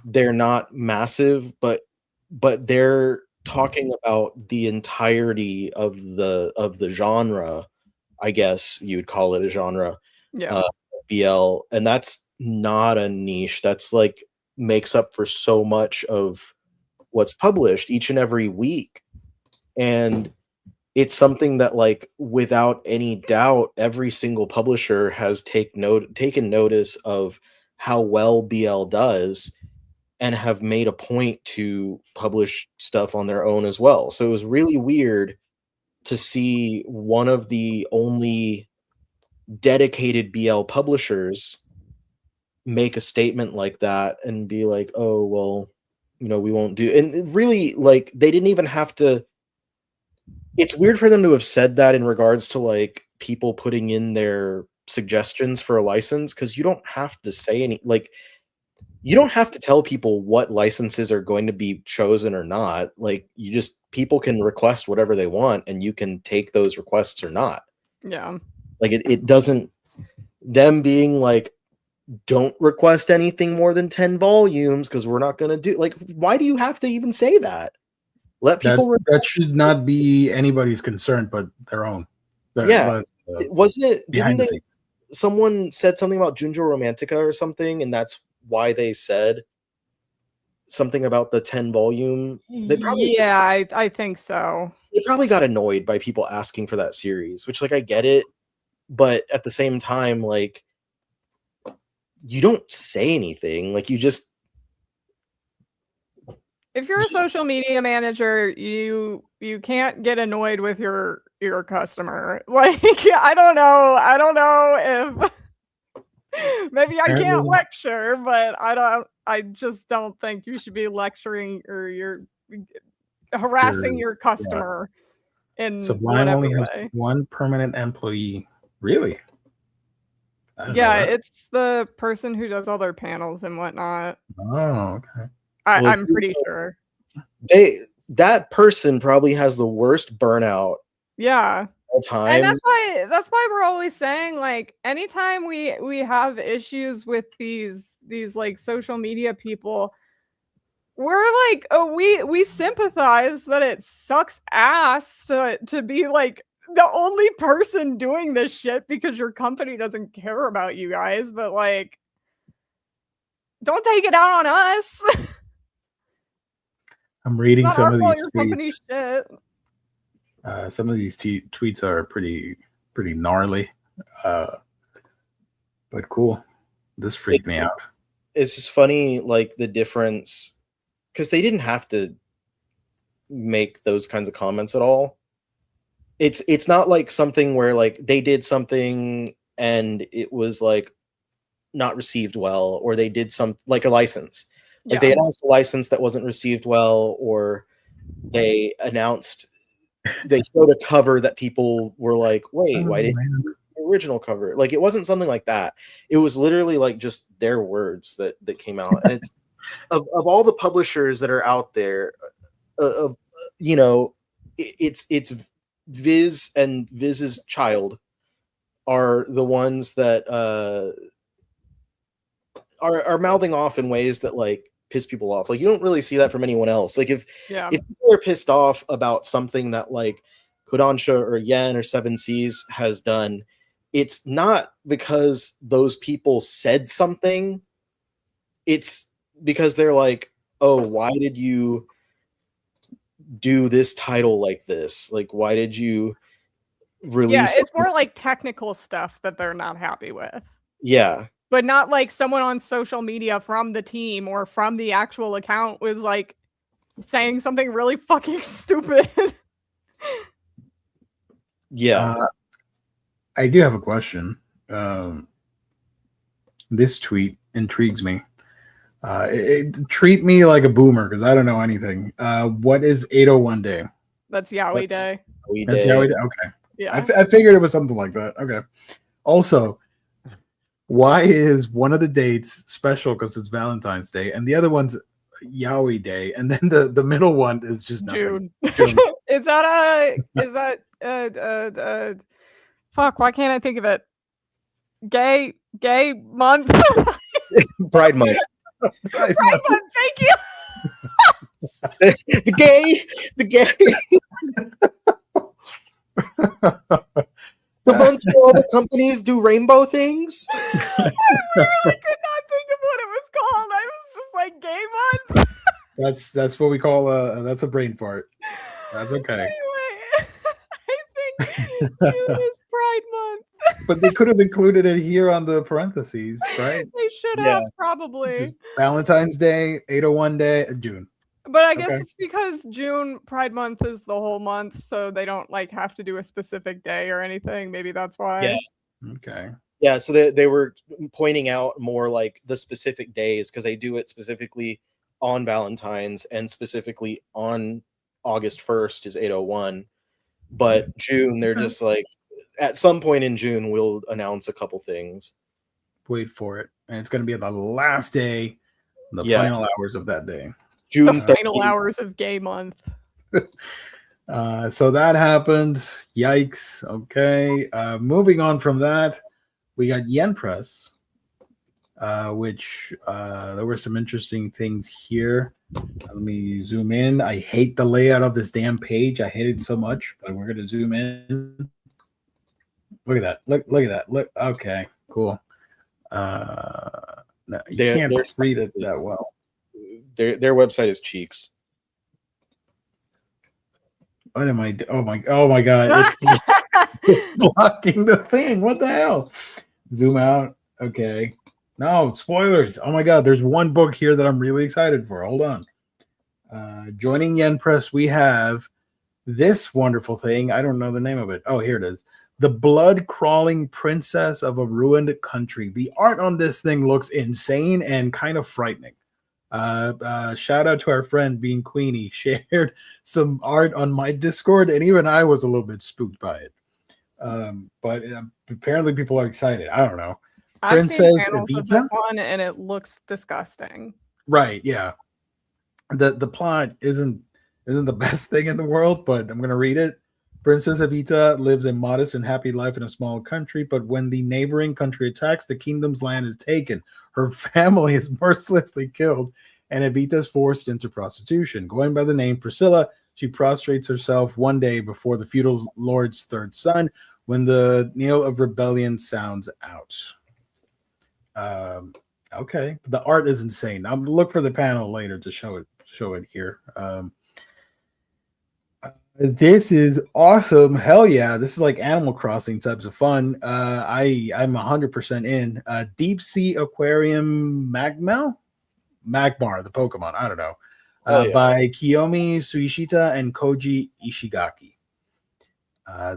they're not massive, but they're talking about the entirety of the genre. I guess you would call it a genre. Yeah. BL, and that's not a niche. That's like makes up for so much of what's published each and every week. And it's something that, like, without any doubt, every single publisher has taken notice of how well BL does and have made a point to publish stuff on their own as well. So it was really weird to see one of the only dedicated BL publishers make a statement like that and be like, oh, well, we won't do. And really, like, they didn't even have to. It's weird for them to have said that in regards to like people putting in their suggestions for a license, because you don't have to say any, like, you don't have to tell people what licenses are going to be chosen or not. Like, people can request whatever they want and you can take those requests or not. Yeah. Like, it doesn't, them being like, don't request anything more than 10 volumes because we're not going to do, like, why do you have to even say that? Let people that should not be anybody's concern but their own. Wasn't it? Didn't someone said something about Junjo Romantica or something, and that's why they said something about the 10 volume? They probably I think so. They probably got annoyed by people asking for that series, which, like, I get it, but at the same time, like, you don't say anything. Like, you just. If you're a social media manager, you can't get annoyed with your customer. Like, I don't know if maybe I can't lecture, but I just don't think you should be lecturing or you're harassing your customer in Sublime only has one permanent employee. Really? Yeah, it's the person who does all their panels and whatnot. Oh, okay. I'm pretty sure. That person probably has the worst burnout. Yeah. All time. And that's why we're always saying, like, anytime we have issues with these like social media people, we're like, oh, we sympathize that it sucks ass to be like the only person doing this shit because your company doesn't care about you guys, but like, don't take it out on us. I'm reading some of these tweets. Shit. Some of these tweets are pretty gnarly. But cool. This freaked me out. It's just funny, like the difference, because they didn't have to make those kinds of comments at all. It's not like something where like they did something and it was like not received well, or they did some like a license. Like they announced a license that wasn't received well, or they showed a cover that people were like, wait, why didn't you do the original cover? Like it wasn't something like that. It was literally like just their words that came out. And it's of all the publishers that are out there, you know, it's Viz and Viz's child are the ones that are mouthing off in ways that like piss people off. Like you don't really see that from anyone else. Like if people are pissed off about something that like Kodansha or Yen or Seven Seas has done, it's not because those people said something. It's because they're like, oh, why did you do this title like this? Like, why did you release? Yeah, it's more like technical stuff that they're not happy with. Yeah. But not like someone on social media from the team or from the actual account was like saying something really fucking stupid. Yeah. I do have a question. This tweet intrigues me. Treat me like a boomer because I don't know anything. What is 801 Day? That's Yaoi Day. That's Yaoi Day? Okay. Yeah. I figured it was something like that. Okay. Also, why is one of the dates special because it's Valentine's Day and the other one's Yaoi Day, and then the middle one is just June. June. Is that fuck, why can't I think of it? Gay month. Pride month. Pride month, thank you. the gay. The month where all the companies do rainbow things. I really could not think of what it was called. I was just like gay month. That's what we call that's a brain fart. That's okay. Anyway, I think June is Pride Month. But they could have included it here on the parentheses, right? They should have probably. Just Valentine's Day, 801 Day, June. But I guess it's because June Pride Month is the whole month, so they don't like have to do a specific day or anything. Maybe that's why. Yeah. Okay. Yeah, so they were pointing out more like the specific days because they do it specifically on Valentine's and specifically on August 1st is 801. But June, they're just like, at some point in June, we'll announce a couple things. Wait for it. And it's going to be the last day, the final hours of that day. June the final hours of gay month. So that happened. Yikes. Okay. Moving on from that, we got Yen Press, which there were some interesting things here. Let me zoom in. I hate the layout of this damn page. I hate it so much, but we're going to zoom in. Look at that. Look at that. Look. Okay. Cool. No, you can't read it that well. Their website is cheeks. What am I? Oh my god! It's blocking the thing. What the hell? Zoom out. Okay. No spoilers. Oh my god! There's one book here that I'm really excited for. Hold on. Joining Yen Press, we have this wonderful thing. I don't know the name of it. Oh, here it is. The Blood-Crawling Princess of a Ruined Country. The art on this thing looks insane and kind of frightening. Shout out to our friend Bean Queenie, shared some art on my Discord, and even I was a little bit spooked by it. But apparently people are excited. I don't know. Princess Evita of this one, and it looks disgusting. Right? Yeah. The plot isn't the best thing in the world, but I'm gonna read it. Princess Evita lives a modest and happy life in a small country, but when the neighboring country attacks, the kingdom's land is taken. Her family is mercilessly killed, and Evita is forced into prostitution. Going by the name Priscilla, she prostrates herself one day before the feudal lord's third son when the knell of rebellion sounds out. Okay, the art is insane. I'm gonna look for the panel later to show it here. This is awesome. Hell yeah. This is like Animal Crossing types of fun. I'm 100% in. Deep Sea Aquarium Magmar, the Pokemon. I don't know. Hell yeah. By Kiyomi Suishita and Koji Ishigaki.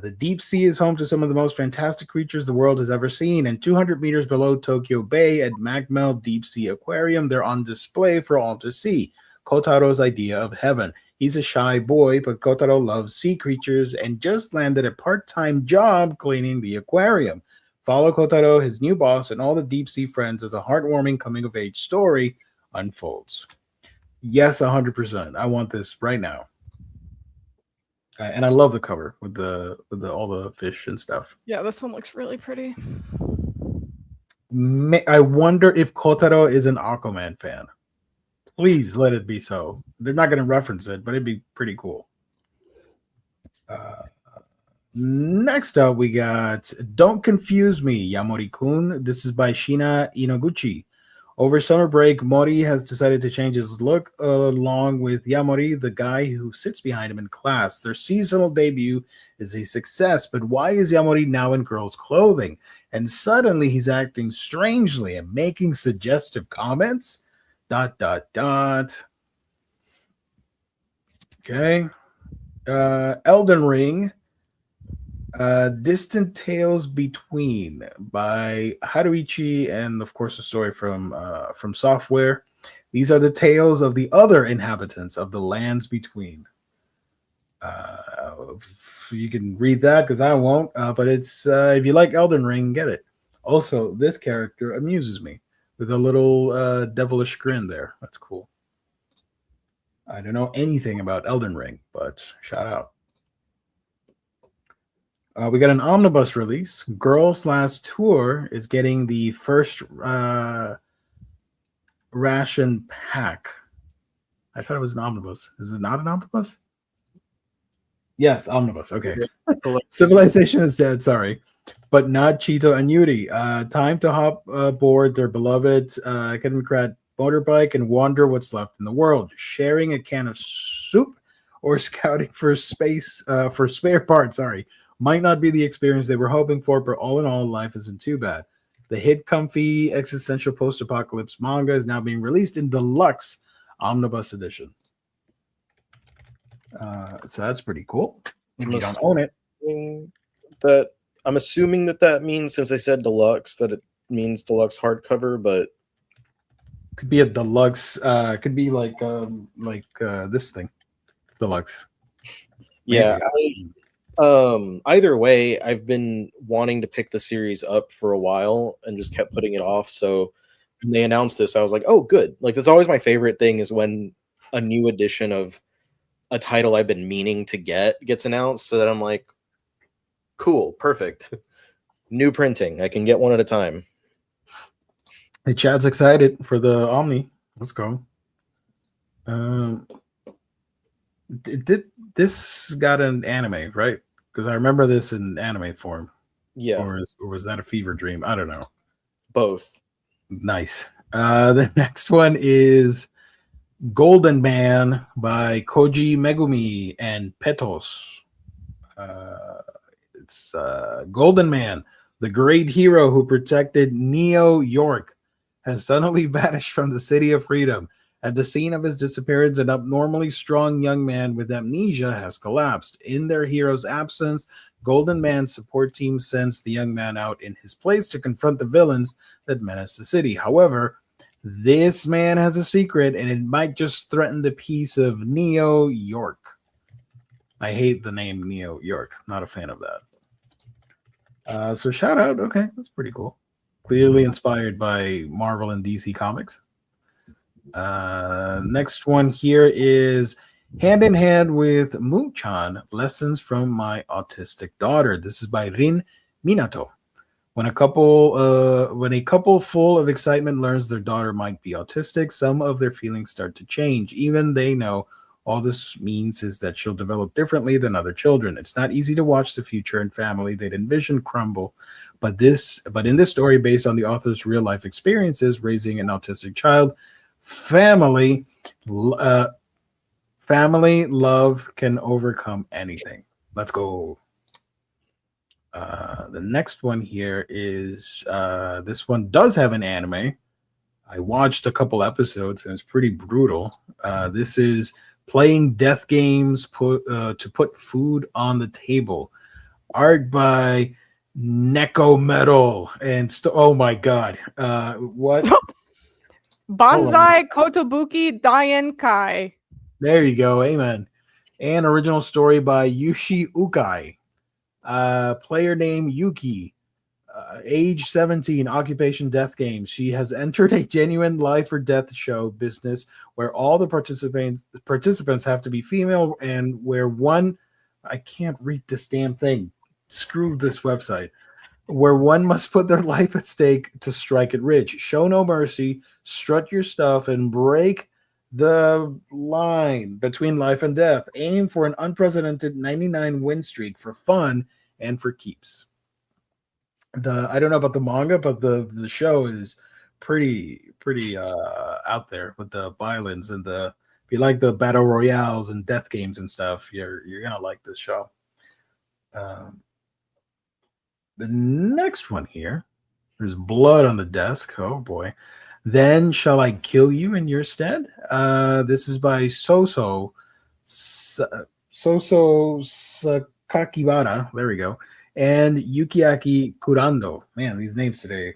The deep sea is home to some of the most fantastic creatures the world has ever seen, and 200 meters below Tokyo Bay at Magmel Deep Sea Aquarium, they're on display for all to see. Kotaro's idea of heaven. He's a shy boy, but Kotaro loves sea creatures and just landed a part-time job cleaning the aquarium. Follow Kotaro, his new boss, and all the deep sea friends as a heartwarming coming-of-age story unfolds. Yes, 100%. I want this right now. And I love the cover with the all the fish and stuff. Yeah, this one looks really pretty. I wonder if Kotaro is an Aquaman fan. Please let it be so. They're not going to reference it, but it'd be pretty cool. Next up, we got Don't Confuse Me, Yamori-kun. This is by Shina Inoguchi. Over summer break, Mori has decided to change his look along with Yamori, the guy who sits behind him in class. Their seasonal debut is a success, but why is Yamori now in girls' clothing? And suddenly he's acting strangely and making suggestive comments? ... Okay. Elden Ring. Distant Tales Between by Haruichi, and of course the story from Software. These are the tales of the other inhabitants of the lands between. You can read that because I won't, but it's if you like Elden Ring, get it. Also, this character amuses me with a little devilish grin there. That's cool. I don't know anything about Elden Ring, but shout out. We got an omnibus release. Girls Last Tour is getting the first ration pack. I thought it was an omnibus. Is it not an omnibus? Yes, omnibus. Okay. Civilization is dead. Sorry. But not Cheeto and Yuri. Time to hop aboard their beloved Academocrat motorbike and wander what's left in the world. Sharing a can of soup or scouting for space for spare parts. Sorry. Might not be the experience they were hoping for, but all in all, life isn't too bad. The hit comfy existential post-apocalypse manga is now being released in deluxe omnibus edition. So that's pretty cool. If you don't own it. That I'm assuming that means, since they said deluxe, that it means deluxe hardcover, but could be a deluxe. Could be like this thing, deluxe. Yeah. Either way, I've been wanting to pick the series up for a while and just kept putting it off. So when they announced this, I was like, oh, good. Like, that's always my favorite thing, is when a new edition of a title I've been meaning to gets announced, so that I'm like, cool, perfect. New printing. I can get one at a time. Hey, Chad's excited for the Omni. Let's go. This got an anime, right? Because I remember this in anime form. Yeah. Or was that a fever dream? I don't know. Both. Nice. The next one is Golden Man by Koji Megumi and Petos. It's Golden Man, the great hero who protected Neo York, has suddenly vanished from the City of Freedom. At the scene of his disappearance, an abnormally strong young man with amnesia has collapsed. In their hero's absence, Golden Man's support team sends the young man out in his place to confront the villains that menace the city. However, this man has a secret, and it might just threaten the peace of Neo York. I hate the name Neo York. Not a fan of that. So shout out. Okay, that's pretty cool. Clearly inspired by Marvel and DC Comics. Next one here is Hand in Hand with Moonchan, Lessons from My Autistic Daughter. This is by Rin Minato. When a couple full of excitement learns their daughter might be autistic, some of their feelings start to change. Even they know all this means is that she'll develop differently than other children. It's not easy to watch the future and family they'd envision crumble, but in this story, based on the author's real life experiences raising an autistic child, family Family love can overcome anything. Let's go. The next one here is this one does have an anime. I watched a couple episodes and it's pretty brutal. This is playing death games to put food on the table. Art by Neko Metal and oh my god, what? Banzai Kotobuki Daien There you go, amen. And original story by Yushi Ukai. Player name Yuki. Age 17, occupation death game. She has entered a genuine life or death show business where all the participants have to be female and where one, I can't read this damn thing. Screw this website. Where one must put their life at stake to strike it rich. Show no mercy, strut your stuff, and break the line between life and death. Aim for an unprecedented 99 win streak for fun and for keeps. I don't know about the manga, but the show is pretty out there with the violence and if you like the battle royales and death games and stuff, you're gonna like this show. The next one here, there's blood on the desk. Oh boy. Then Shall I Kill You in Your Stead? This is by Soso Sakakibara. There we go. And Yukiaki Kurando. Man, these names today,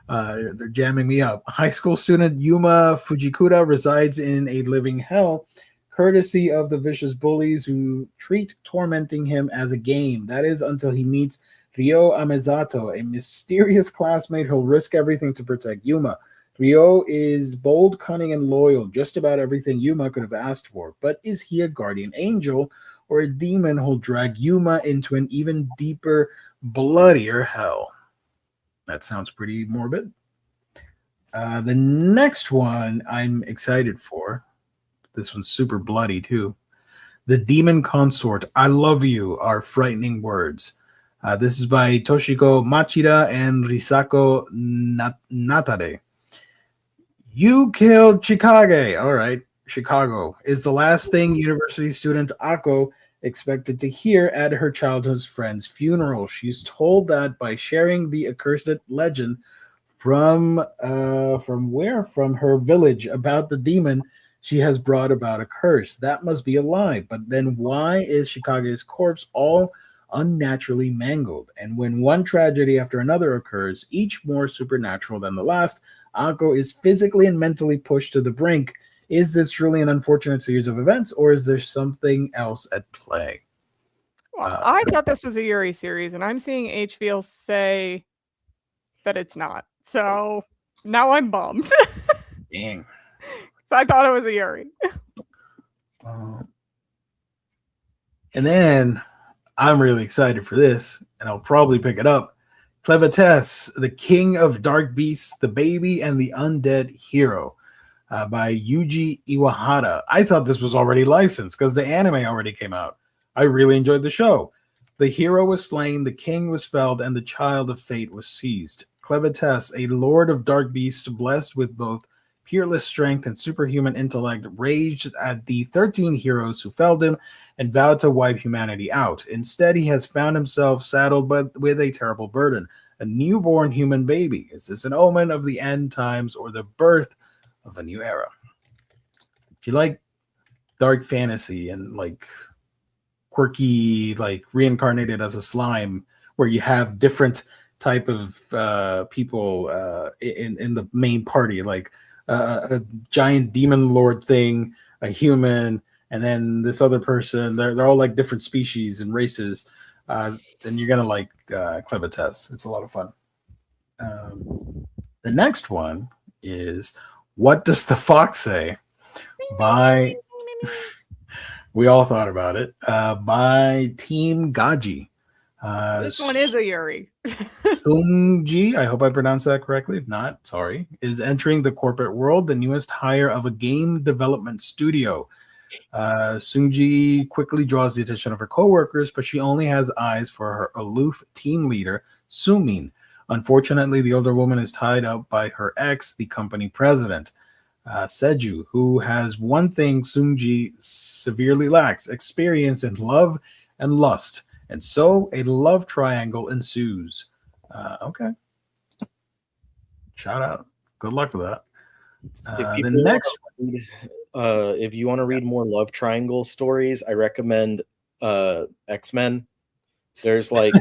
they're jamming me up. High school student Yuma Fujikura resides in a living hell, courtesy of the vicious bullies who treat tormenting him as a game. That is until he meets Ryo Amezato, a mysterious classmate who'll risk everything to protect Yuma. Ryo is bold, cunning, and loyal, just about everything Yuma could have asked for. But is he a guardian angel or a demon who'll drag Yuma into an even deeper, bloodier hell? That sounds pretty morbid. The next one I'm excited for. This one's super bloody too. The Demon Consort, I Love You, Are Frightening Words. This is by Toshiko Machida and Risako Natade. You killed Chikage. All right. Chicago is the last thing university student Ako expected to hear at her childhood friend's funeral. She's told that by sharing the accursed legend from where? From her village about the demon she has brought about a curse. That must be a lie. But then why is Chikage's corpse all unnaturally mangled? And when one tragedy after another occurs, each more supernatural than the last, Ako is physically and mentally pushed to the brink. Is this truly an unfortunate series of events, or is there something else at play? Well, I thought this was a Yuri series, and I'm seeing HVL say that it's not. So now I'm bummed. Dang. So I thought it was a Yuri. And then I'm really excited for this, and I'll probably pick it up. Clevetess, the King of Dark Beasts, the Baby, and the Undead Hero. By Yuji Iwahara. I thought this was already licensed because the anime already came out. I really enjoyed the show. The hero was slain, the king was felled, and the child of fate was seized. Clevetess, a lord of dark beasts blessed with both peerless strength and superhuman intellect, raged at the 13 heroes who felled him and vowed to wipe humanity out. Instead, he has found himself saddled with a terrible burden, a newborn human baby. Is this an omen of the end times or the birth of a new era? If you like dark fantasy and like quirky, like reincarnated as a slime, where you have different type of people in the main party, like a giant demon lord thing, a human, and then this other person, they're all like different species and races, then you're gonna like Clevetess. It's a lot of fun. The next one is What Does the Fox Say? By we all thought about it. By Team Gaji. This one is a Yuri. Sungji, I hope I pronounced that correctly. If not, sorry, is entering the corporate world, the newest hire of a game development studio. Sungji quickly draws the attention of her coworkers, but she only has eyes for her aloof team leader, Sumin. Unfortunately, the older woman is tied up by her ex, the company president. Seju, who has one thing Sunji severely lacks: experience in love and lust. And so a love triangle ensues. Okay. Shout out. Good luck with that. The next, if you want to read more love triangle stories, I recommend X-Men. There's like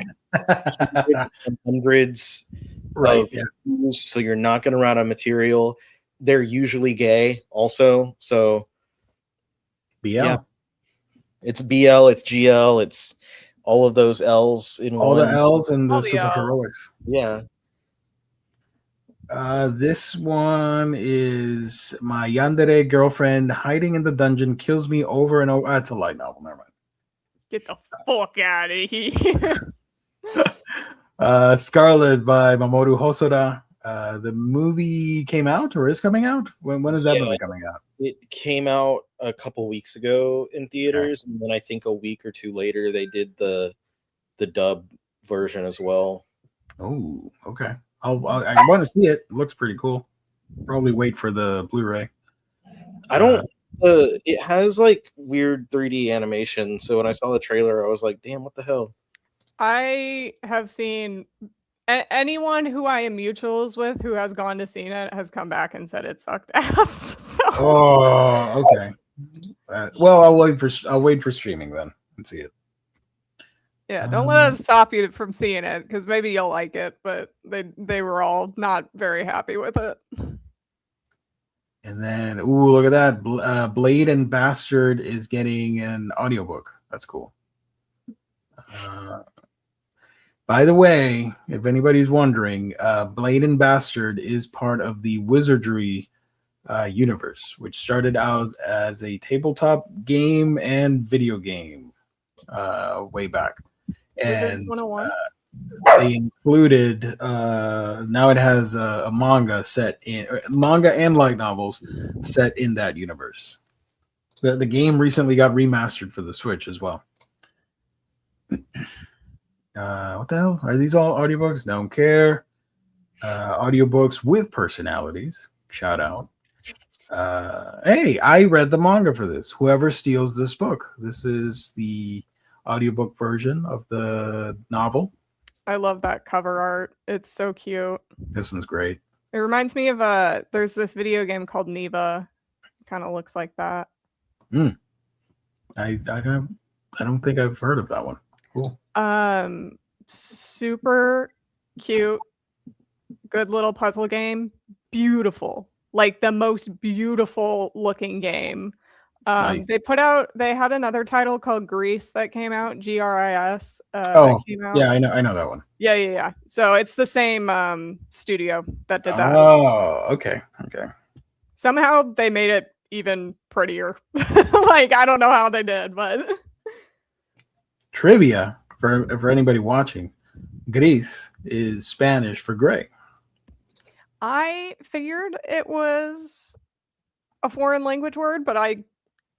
hundreds right? of reviews, so you're not going to run out of material. They're usually gay, also. So BL. Yeah. It's BL, it's GL, it's all of those L's in All one. the L's and the All the super Ls. heroics. Yeah. This one is my yandere girlfriend hiding in the dungeon kills me over and over. That's a light novel. Never mind. Get the fuck out of here. Scarlet by Mamoru Hosoda. The movie came out or is coming out? When is that movie coming out? It came out a couple weeks ago in theaters, and then I think a week or two later they did the dub version as well. Oh, okay. I want to see it. It looks pretty cool. Probably wait for the Blu-ray. I don't. It has like weird 3D animation, so when I saw the trailer, I was like, "Damn, what the hell?" I have seen anyone who I am mutuals with who has gone to see it has come back and said it sucked ass. So. Oh, okay. Well, I'll wait for streaming then and see it. Yeah, don't let us stop you from seeing it because maybe you'll like it, but they were all not very happy with it. And then, ooh, look at that. Blade and Bastard is getting an audiobook. That's cool. By the way, if anybody's wondering, Blade and Bastard is part of the Wizardry universe, which started out as a tabletop game and video game way back. And they included now it has a manga and light novels set in that universe. The game recently got remastered for the Switch as well. What the hell? Are these all audiobooks? Don't care. Audiobooks with personalities. Shout out. Hey, I read the manga for this. Whoever steals this book. This is the audiobook version of the novel. I love that cover art. It's so cute. This one's great. It reminds me of there's this video game called Neva. Kind of looks like that. I don't think I've heard of that one. Cool. Super cute. Good little puzzle game. Beautiful. Like the most beautiful looking game. Nice. They had another title called Grease that came out, GRIS. Oh, came out. yeah, I know that one. Yeah. So it's the same studio that did that. Oh, okay. Somehow they made it even prettier. Like, I don't know how they did, but trivia for anybody watching. Gris is Spanish for gray. I figured it was a foreign language word, but I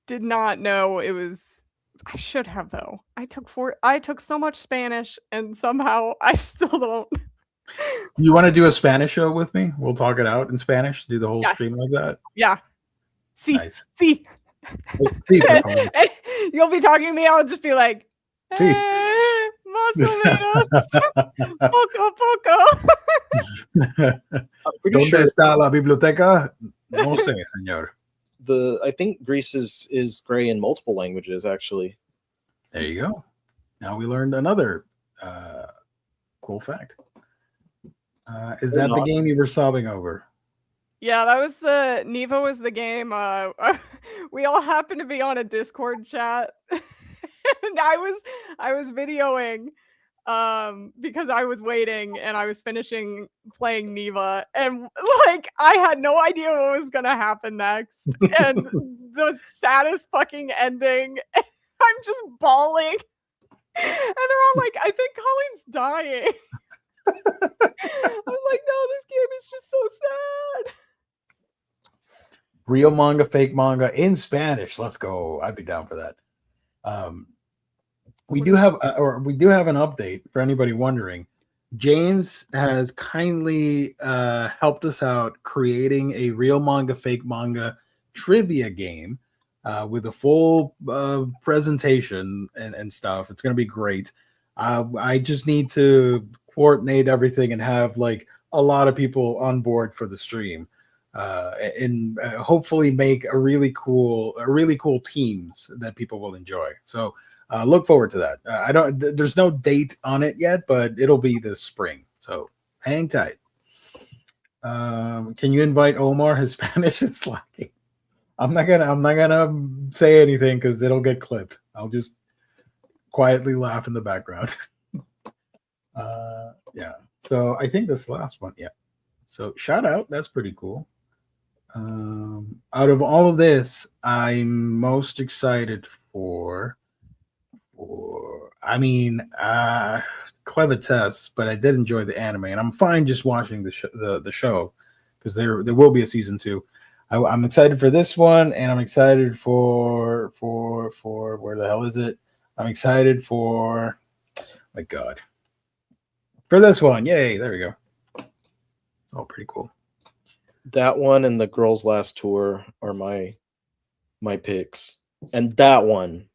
did not know it was. I should have though. I took so much Spanish and somehow I still don't. You want to do a Spanish show with me? We'll talk it out in Spanish. Do the whole stream like that. Yeah. See. Nice. See. You'll be talking to me. I'll just be like, más o menos. Poco. ¿Dónde está la biblioteca? No sé, señor. I think Greece is gray in multiple languages, actually. There you go. Now we learned another cool fact. Is that the game you were sobbing over? Yeah, Neva was the game. We all happened to be on a Discord chat. And I was videoing because I was waiting and I was finishing playing Neva, and like I had no idea what was gonna happen next. And the saddest fucking ending. I'm just bawling. And they're all like, I think Colleen's dying. I'm like, no, this game is just so sad. Real manga, fake manga in Spanish. Let's go. I'd be down for that. We do have an update for anybody wondering. James has kindly helped us out creating a real manga, fake manga trivia game with a full presentation and stuff. It's going to be great. I just need to coordinate everything and have like a lot of people on board for the stream, and hopefully make a really cool teams that people will enjoy. So look forward to that. I don't. There's no date on it yet, but it'll be this spring. So hang tight. Can you invite Omar? His Spanish is lacking. I'm not gonna say anything because it'll get clipped. I'll just quietly laugh in the background. Yeah. So I think this last one. Yeah. So shout out. That's pretty cool. Out of all of this, I'm most excited for. I mean, clever test, but I did enjoy the anime, and I'm fine just watching the show because there will be a season 2. I'm excited for this one, and I'm excited for where the hell is it? I'm excited for my God for this one. Yay! There we go. Oh, pretty cool. That one and the Girls' Last Tour are my picks, and that one.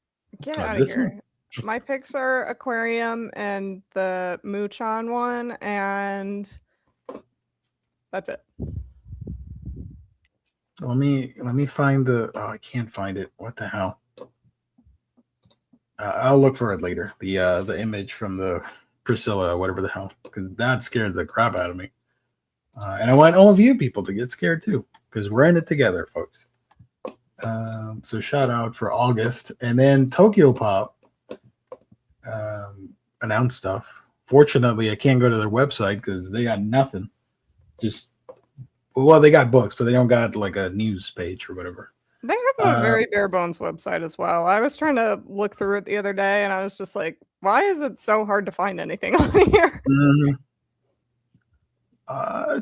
Get out of here. My picks are Aquarium and the Muchan one, and that's it. Let me find the. Oh, I can't find it. What the hell? I'll look for it later. The image from the Priscilla, whatever the hell, because that scared the crap out of me. And I want all of you people to get scared too, because we're in it together, folks. So shout out for August, and then Tokyo Pop announced stuff. Fortunately, I can't go to their website because they got nothing. They got books, but they don't got like a news page or whatever. They have a very bare bones website as well. I was trying to look through it the other day, and I was just like, why is it so hard to find anything on here?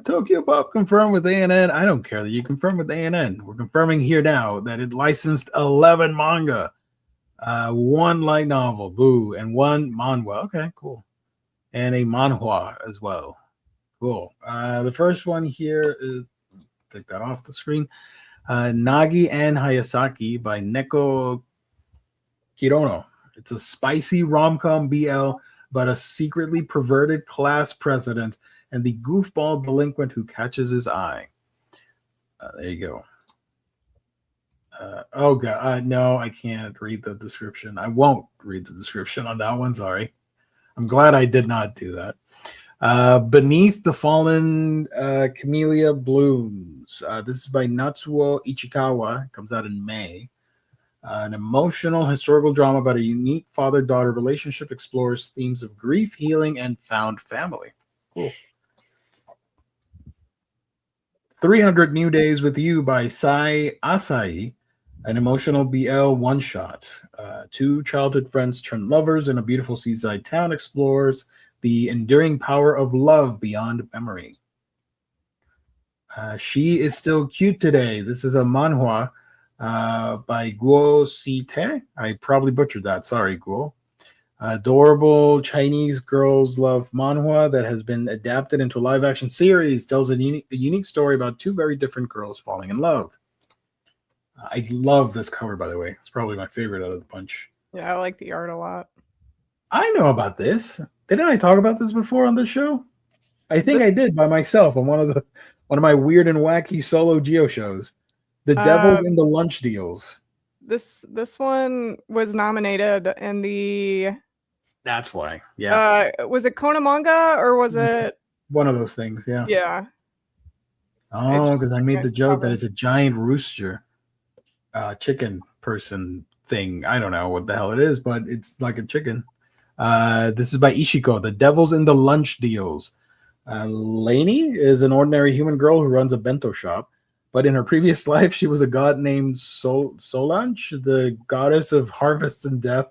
Tokyo Pop confirmed with ANN. I don't care that you confirm with ANN. We're confirming here now that it licensed 11 manga, 1 light novel, boo, and 1 manhwa. Okay, cool. And a manhwa as well. Cool. The first one here is, take that off the screen. Nagi and Hayasaki by Neko Kirono. It's a spicy rom-com BL about a secretly perverted class president and the goofball delinquent who catches his eye. There you go. Oh God, no, I can't read the description. I won't read the description on that one. Sorry. I'm glad I did not do that. Beneath the Fallen Camellia Blooms. This is by Natsuo Ichikawa. It comes out in May. An emotional historical drama about a unique father-daughter relationship, explores themes of grief, healing, and found family. Cool. 300 New Days with You by Sai Asahi. An emotional BL one-shot. 2 childhood friends turn lovers in a beautiful seaside town, explores the enduring power of love beyond memory. She is Still Cute Today. This is a manhwa by Guo Si-te. I probably butchered that. Sorry, Guo. Adorable Chinese girls love manhwa that has been adapted into a live-action series. Tells a unique story about 2 very different girls falling in love. I love this cover, by the way. It's probably my favorite out of the bunch. Yeah, I like the art a lot. I know about this. Didn't I talk about this before on the show? I think I did by myself on one of my weird and wacky solo Geo shows. The Devils in the Lunch Deals. This one was nominated in the. That's why. Yeah. Was it Kona Manga or was it one of those things? Yeah. Yeah. Oh, because I made the joke that it's a giant rooster, chicken person thing. I don't know what the hell it is, but it's like a chicken. This is by Ishiko, The Devils in the Lunch Deals. Lainey is an ordinary human girl who runs a bento shop, but in her previous life, she was a god named Solange, the goddess of harvest and death,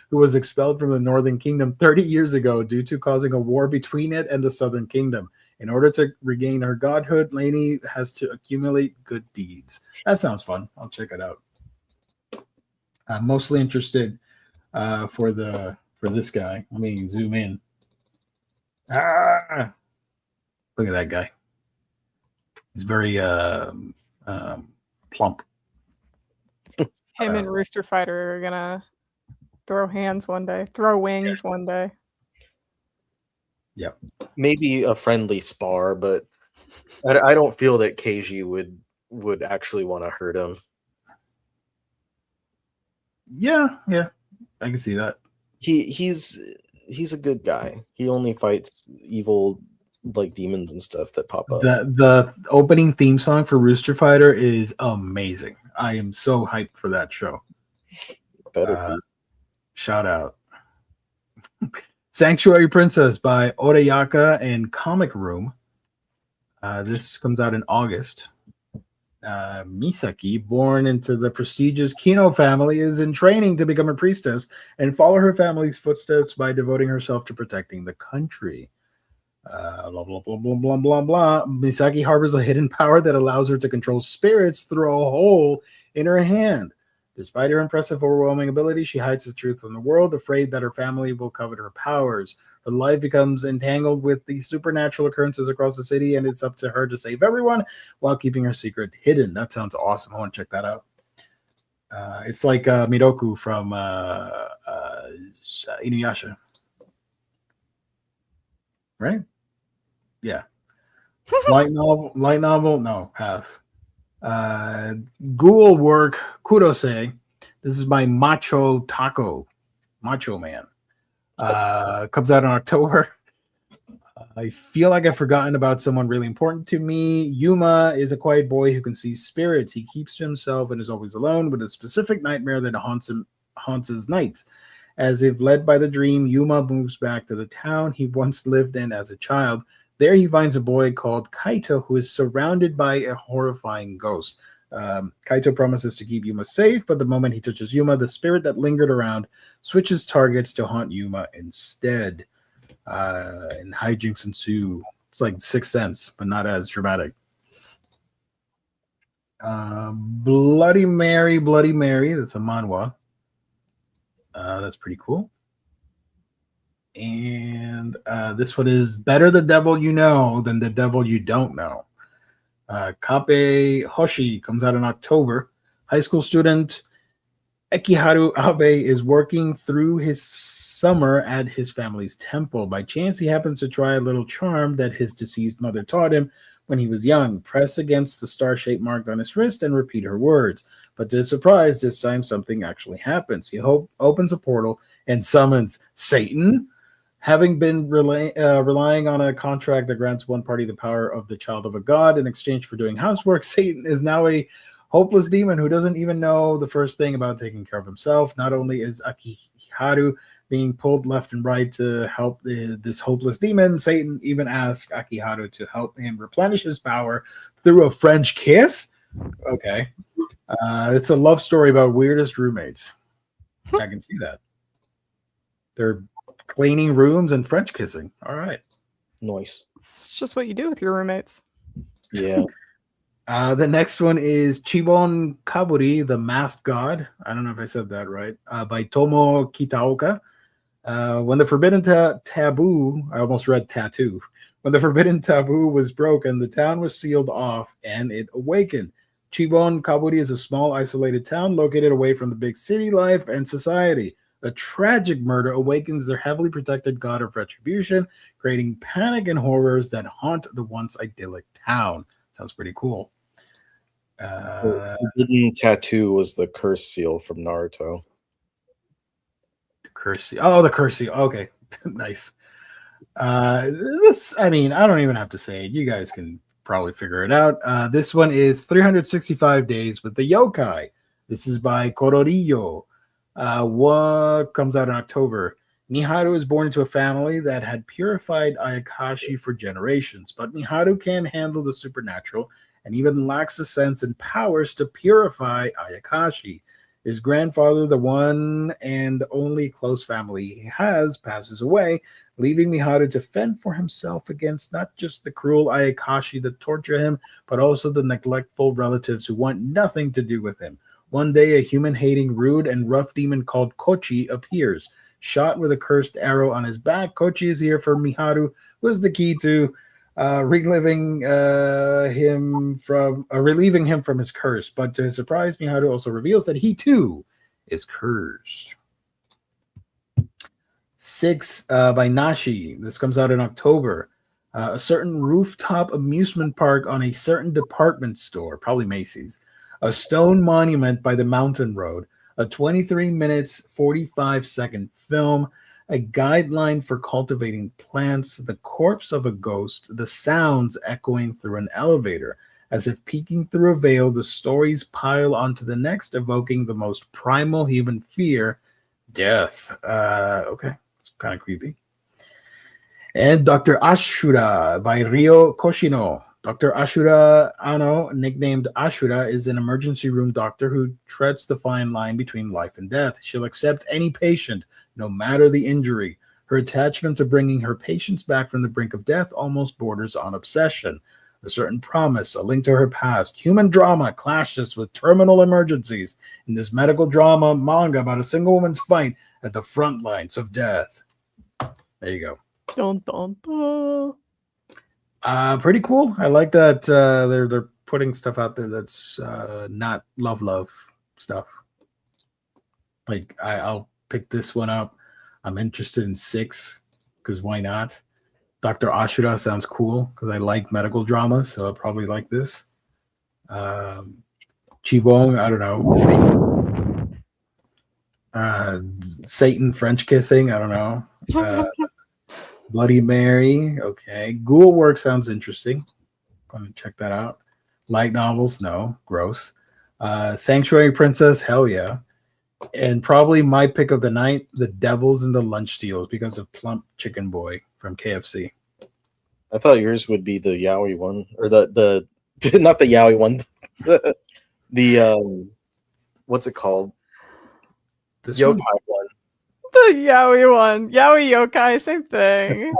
who was expelled from the Northern Kingdom 30 years ago due to causing a war between it and the Southern Kingdom. In order to regain her godhood, Lainey has to accumulate good deeds. That sounds fun. I'll check it out. I'm mostly interested for this guy. Let me zoom in. Ah, look at that guy. He's very plump. Him and Rooster Fighter are gonna throw hands one day, throw wings one day. Yep. Maybe a friendly spar, but I don't feel that Keiji would actually want to hurt him. Yeah, I can see that. He's a good guy. He only fights evil like demons and stuff that pop up. The opening theme song for Rooster Fighter is amazing. I am so hyped for that show. Better be. Shout out. Sanctuary Princess by Odayaka and Comic Room. This comes out in August. Misaki, born into the prestigious Kino family, is in training to become a priestess and follow her family's footsteps by devoting herself to protecting the country. Blah, blah, blah, blah, blah, blah, blah. Misaki harbors a hidden power that allows her to control spirits through a hole in her hand. Despite her impressive, overwhelming ability, she hides the truth from the world, afraid that her family will covet her powers. Her life becomes entangled with the supernatural occurrences across the city, and it's up to her to save everyone while keeping her secret hidden. That sounds awesome. I want to check that out. It's like Miroku from Inuyasha. Right? Yeah. Light novel? No, pass. Ghoul work, Kudose. This is by Macho Taco. Macho Man. Comes out in October. I feel like I've forgotten about someone really important to me. Yuma is a quiet boy who can see spirits. He keeps to himself and is always alone with a specific nightmare that haunts his nights. As if led by the dream, Yuma moves back to the town he once lived in as a child. There he finds a boy called Kaito who is surrounded by a horrifying ghost. Kaito promises to keep Yuma safe, but the moment he touches Yuma, the spirit that lingered around switches targets to haunt Yuma instead. And hijinks ensue. It's like Sixth Sense, but not as dramatic. Bloody Mary. That's a manhwa. That's pretty cool. And this one is Better the Devil You Know Than the Devil You Don't Know. Kabe Hoshi comes out in October. High school student Ekiharu Abe is working through his summer at his family's temple. By chance, he happens to try a little charm that his deceased mother taught him when he was young. Press against the star-shaped mark on his wrist and repeat her words. But to his surprise, this time something actually happens. He opens a portal and summons Satan. Having been relying on a contract that grants one party the power of the child of a god in exchange for doing housework, Satan is now a hopeless demon who doesn't even know the first thing about taking care of himself. Not only is Akiharu being pulled left and right to help this hopeless demon, Satan even asks Akiharu to help him replenish his power through a French kiss. Okay. It's a love story about weirdest roommates. I can see that. They're cleaning rooms and French kissing. All right. Nice. It's just what you do with your roommates. Yeah. The next one is Chibon Kaburi, the Masked God. I don't know if I said that right. By Tomo Kitaoka. When the forbidden taboo, I almost read tattoo. When the forbidden taboo was broken, the town was sealed off and it awakened. Chibon Kaburi is a small isolated town located away from the big city life and society. A tragic murder awakens their heavily protected god of retribution, creating panic and horrors that haunt the once idyllic town. Sounds pretty cool. The forbidden tattoo was the curse seal from Naruto. Curse seal. Oh, the curse seal. Okay, nice. This, I mean, I don't even have to say it. You guys can probably figure it out. This one is 365 Days with the Yokai. This is by Kororillo. What comes out in October? Miharu is born into a family that had purified Ayakashi for generations, but Miharu can't handle the supernatural and even lacks the sense and powers to purify Ayakashi. His grandfather, the one and only close family he has, passes away, leaving Miharu to fend for himself against not just the cruel Ayakashi that torture him, but also the neglectful relatives who want nothing to do with him. One day, a human-hating, rude, and rough demon called Kochi appears. shot with a cursed arrow on his back. Kochi is here for Miharu, who is the key to relieving him from his curse. But to his surprise, Miharu also reveals that he too is cursed. 6 by Nashi. This comes out in October. A certain rooftop amusement park on a certain department store, probably Macy's. A stone monument by the mountain road. A 23 minutes, 45-second film. A guideline for cultivating plants. The corpse of a ghost. The sounds echoing through an elevator. As if peeking through a veil, the stories pile onto the next, evoking the most primal human fear, death. Okay, it's kind of creepy. And Dr. Ashura by Ryo Koshino. Dr. Ashura Ano, nicknamed Ashura, is an emergency room doctor who treads the fine line between life and death. She'll accept any patient, no matter the injury. Her attachment to bringing her patients back from the brink of death almost borders on obsession. A certain promise, a link to her past. Human drama clashes with terminal emergencies in this medical drama manga about a single woman's fight at the front lines of death. There you go. Dun, dun, dun. Pretty cool. I like that they're putting stuff out there that's not love stuff. Like I'll pick this one up. I'm interested in 6 because why not? Dr. Ashura sounds cool because I like medical drama, so I'll probably like this. Chibong, I don't know. Satan French kissing, I don't know. Bloody Mary, okay. Ghoul Work sounds interesting. Going to check that out. Light novels, no, gross. Sanctuary Princess, hell yeah. And probably my pick of the night, The Devils and the Lunch Steals, because of Plump Chicken Boy from KFC. I thought yours would be the yaoi one, or the not the yaoi one, the what's it called? This Yokai one? one. The yaoi one. Yaoi yokai, same thing.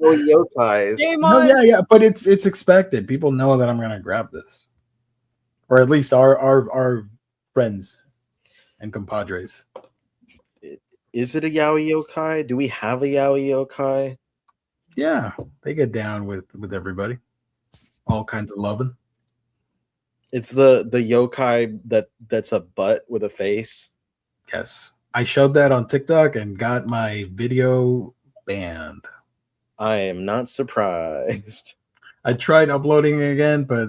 Yaoi yokais. Game No, on. yeah, but it's expected. People know that I'm gonna grab this, or at least our friends and compadres. Is it a yaoi yokai? Do we have a yaoi yokai? Yeah, they get down with everybody. All kinds of loving. It's the yokai that's a butt with a face. Yes, I showed that on TikTok and got my video banned. I am not surprised. I tried uploading it again, but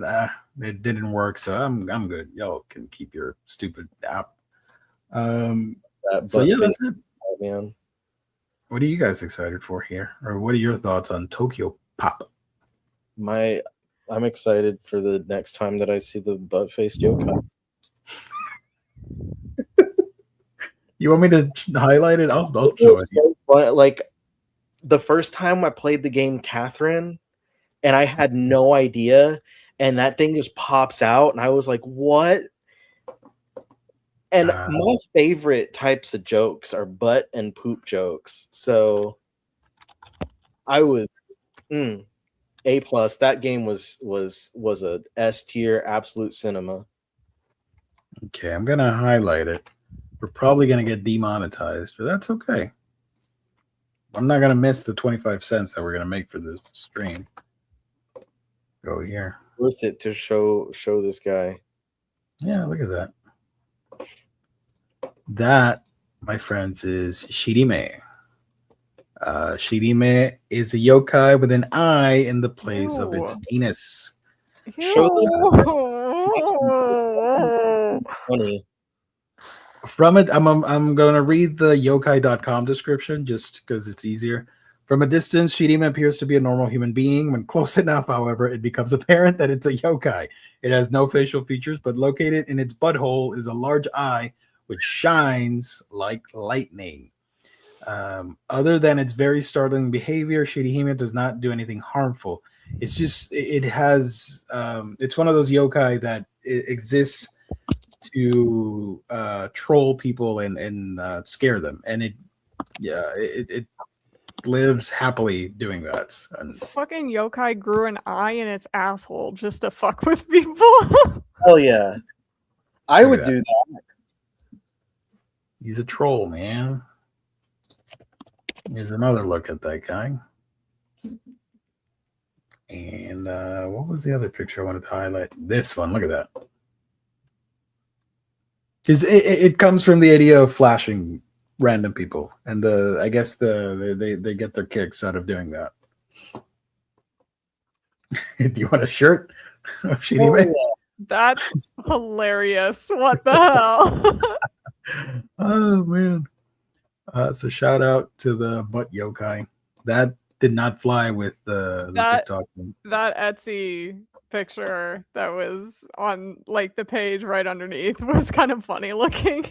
it didn't work. So I'm good. Y'all can keep your stupid app. That So butt yeah, face, that's it. man. What are you guys excited for here, or what are your thoughts on Tokyo Pop? I'm excited for the next time that I see the butt-faced yokai. You want me to highlight it? I'll show it. But like the first time I played the game Catherine, and I had no idea, and that thing just pops out, and I was like, "What?" And my favorite types of jokes are butt and poop jokes. So I was A+. That game was a S tier, absolute cinema. Okay, I'm gonna highlight it. We're probably gonna get demonetized, but that's okay. I'm not gonna miss the 25 cents that we're gonna make for this stream. Go here. Worth it to show this guy. Yeah, look at that. That, my friends, is Shirime. Shirime is a yokai with an eye in the place of its anus. Show funny. From it, I'm going to read the yokai.com description just because it's easier. From a distance, Shirime appears to be a normal human being. When close enough, however, it becomes apparent that it's a yokai. It has no facial features, but located in its butthole is a large eye which shines like lightning. Other than its very startling behavior, Shirihime does not do anything harmful. It's just, it has, it's one of those yokai that exists to troll people and scare them. And it lives happily doing that. And This fucking yokai grew an eye in its asshole just to fuck with people. Hell yeah. I Look would at do that. he's a troll, man. Here's another look at that guy. And what was the other picture I wanted to highlight? This one. Look at that. Because it comes from the idea of flashing random people, and I guess they get their kicks out of doing that. Do you want a shirt? That's hilarious. What the hell? Oh man. So shout out to the butt yokai. That did not fly with the TikTok thing. That Etsy picture that was on like the page right underneath was kind of funny looking.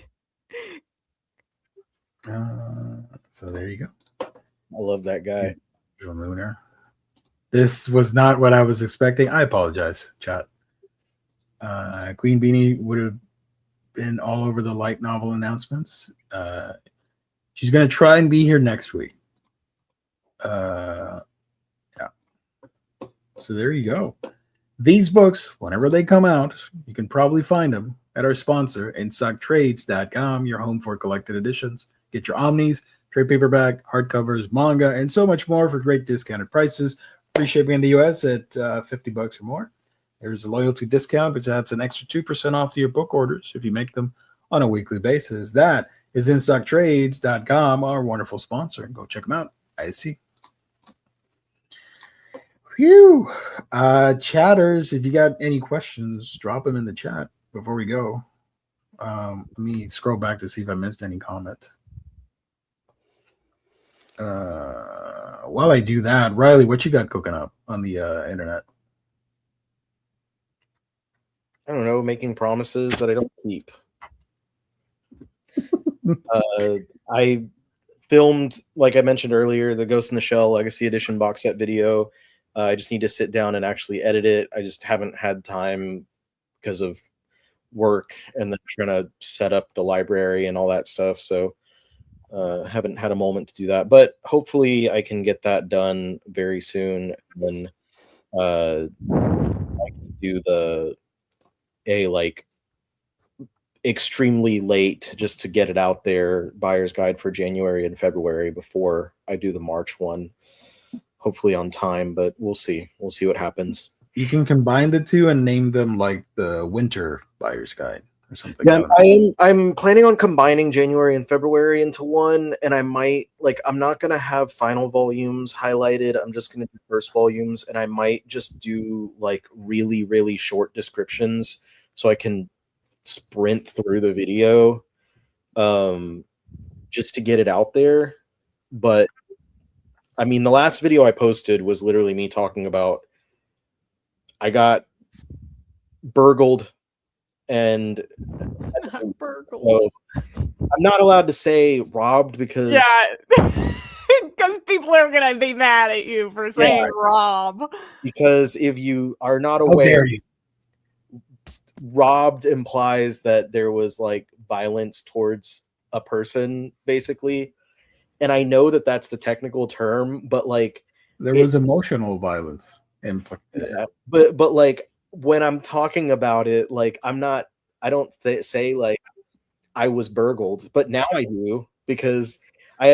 So there you go. I love that guy. Lunar. This was not what I was expecting. I apologize, chat. Queen Beanie would have been all over the light novel announcements. She's going to try and be here next week. Yeah. So there you go. These books, whenever they come out, you can probably find them at our sponsor, InStockTrades.com, your home for collected editions. Get your Omnis, trade paperback, hardcovers, manga, and so much more for great discounted prices. Free shipping in the U.S. at $50 or more. There's a loyalty discount, which adds an extra 2% off to your book orders if you make them on a weekly basis. That is InStockTrades.com, our wonderful sponsor. Go check them out. I see. Phew. Chatters, if you got any questions, drop them in the chat before we go. Let me scroll back to see if I missed any comment. While I do that, Riley, what you got cooking up on the internet? I don't know, making promises that I don't keep. I filmed, like I mentioned earlier, the Ghost in the Shell Legacy Edition box set video. I just need to sit down and actually edit it. I just haven't had time because of work and then trying to set up the library and all that stuff. So haven't had a moment to do that. But hopefully I can get that done very soon. And then like do like extremely late just to get it out there, buyer's guide for January and February before I do the March one. Hopefully on time, but we'll see. We'll see what happens. You can combine the two and name them like the winter buyer's guide or something. Yeah, I'm planning on combining January and February into one, and I might I'm not gonna have final volumes highlighted. I'm just gonna do first volumes, and I might just do like really, really short descriptions so I can sprint through the video just to get it out there. But I mean, the last video I posted was literally me talking about I got burgled and so I'm not allowed to say robbed because because people are gonna be mad at you for saying rob. Because if you are not aware, robbed implies that there was like violence towards a person, basically. And I know that that's the technical term, but like there was emotional violence implicated. Yeah, but like when I'm talking about it, like I don't say like I was burgled, but now I do because I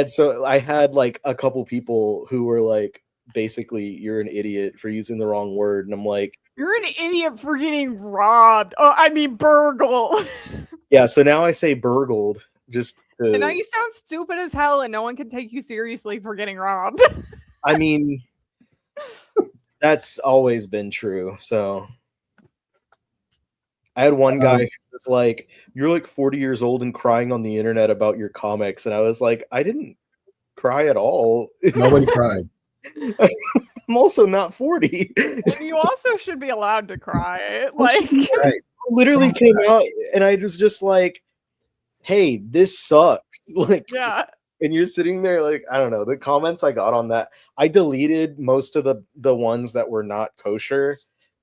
had like a couple people who were like, basically, you're an idiot for using the wrong word, and I'm like, you're an idiot for getting robbed. Oh, I mean burgle. Yeah, so now I say burgled just. And now you sound stupid as hell, and no one can take you seriously for getting robbed. I mean, that's always been true. So I had one guy who was like, "You're like 40 years old and crying on the internet about your comics," and I was like, "I didn't cry at all. Nobody cried." I'm also not 40. And you also should be allowed to cry. Like, literally came out, and I was just like, hey, this sucks. Like, yeah. And you're sitting there like, I don't know, the comments I got on that, I deleted most of the ones that were not kosher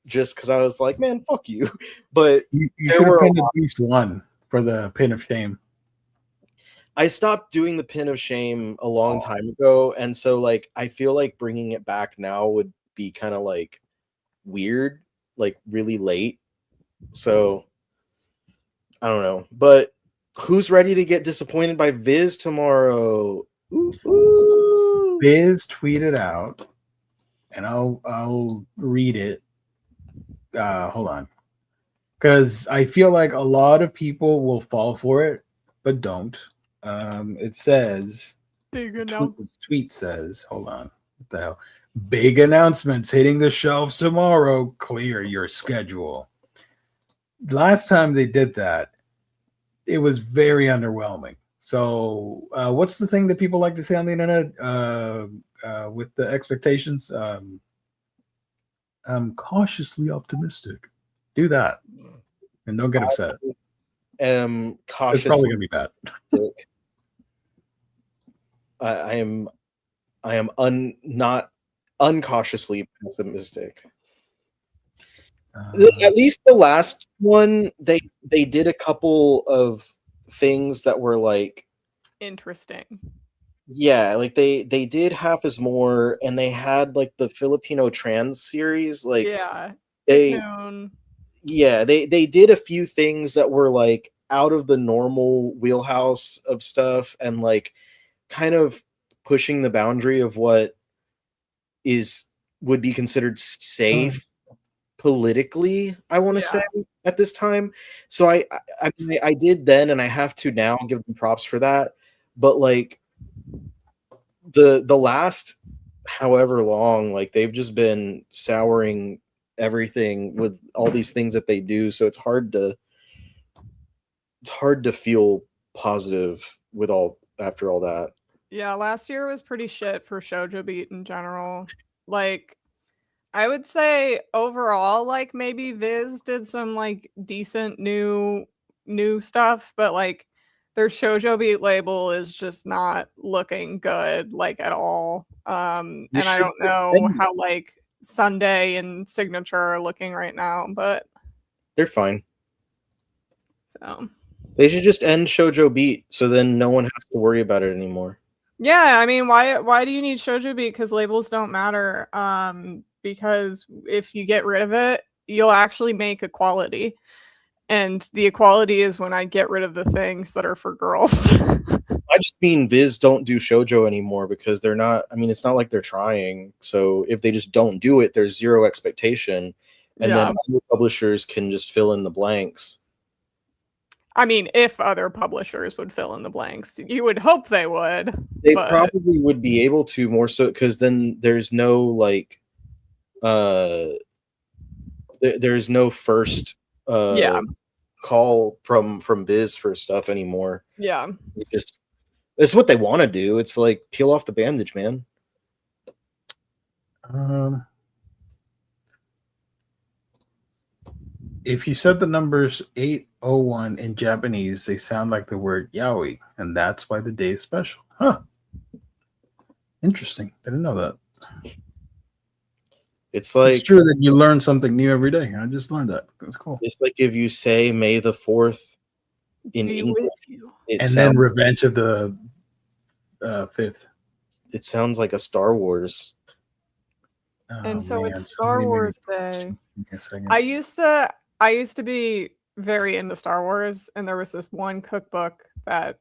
just because I was like, man, fuck you. But you should have pinned at least one for the pin of shame. I stopped doing the pin of shame a long time ago, and so like I feel like bringing it back now would be kind of like weird, like really late. So I don't know, but who's ready to get disappointed by Viz tomorrow? Ooh. Biz tweeted out, and I'll read it. Hold on, because I feel like a lot of people will fall for it, but don't. It says, Big the tweet says, hold on, what the hell? Big announcements hitting the shelves tomorrow. Clear your schedule. Last time they did that, it was very underwhelming. So, what's the thing that people like to say on the internet with the expectations? I'm cautiously optimistic. Do that, and don't get upset. It's Cautiously. probably gonna be bad. I am not uncautiously pessimistic. At least the last one, they did a couple of things that were like interesting. Yeah, like they did Half Is More, and they had like the Filipino trans series. Like Yeah. they Known. yeah they did a few things that were like out of the normal wheelhouse of stuff, and like kind of pushing the boundary of what would be considered safe politically, I want to say, at this time. So I did then, and I have to now give them props for that. But like the last however long, like they've just been souring everything with all these things that they do. So it's hard to feel positive with after all that. Yeah, last year was pretty shit for Shoujo Beat in general. Like, I would say overall, like maybe Viz did some like decent new stuff, but like their Shoujo Beat label is just not looking good, like at all. And I don't know how like Sunday and Signature are looking right now, but they're fine. So they should just end Shoujo Beat, so then no one has to worry about it anymore. Yeah, I mean, why do you need Shoujo Beat? Because labels don't matter. Because if you get rid of it, you'll actually make equality. And the equality is when I get rid of the things that are for girls. I just mean Viz don't do shoujo anymore because they're not, I mean, it's not like they're trying. So if they just don't do it, there's zero expectation. And then other publishers can just fill in the blanks. I mean, if other publishers would fill in the blanks, you would hope they would. They probably would be able to more so, because then there's no like, there's no first call from Biz for stuff anymore. Yeah, it's what they want to do. It's like peel off the bandage, man. If you said the numbers 801 in Japanese, they sound like the word yaoi, and that's why the day is special. Huh. Interesting. I didn't know that. It's like, it's true that you learn something new every day. I just learned that. That's cool. It's like if you say May the 4th in English, and then Revenge of the 5th. It sounds like a Star Wars. And so it's Star Wars Day. I used to be very into Star Wars, and there was this one cookbook that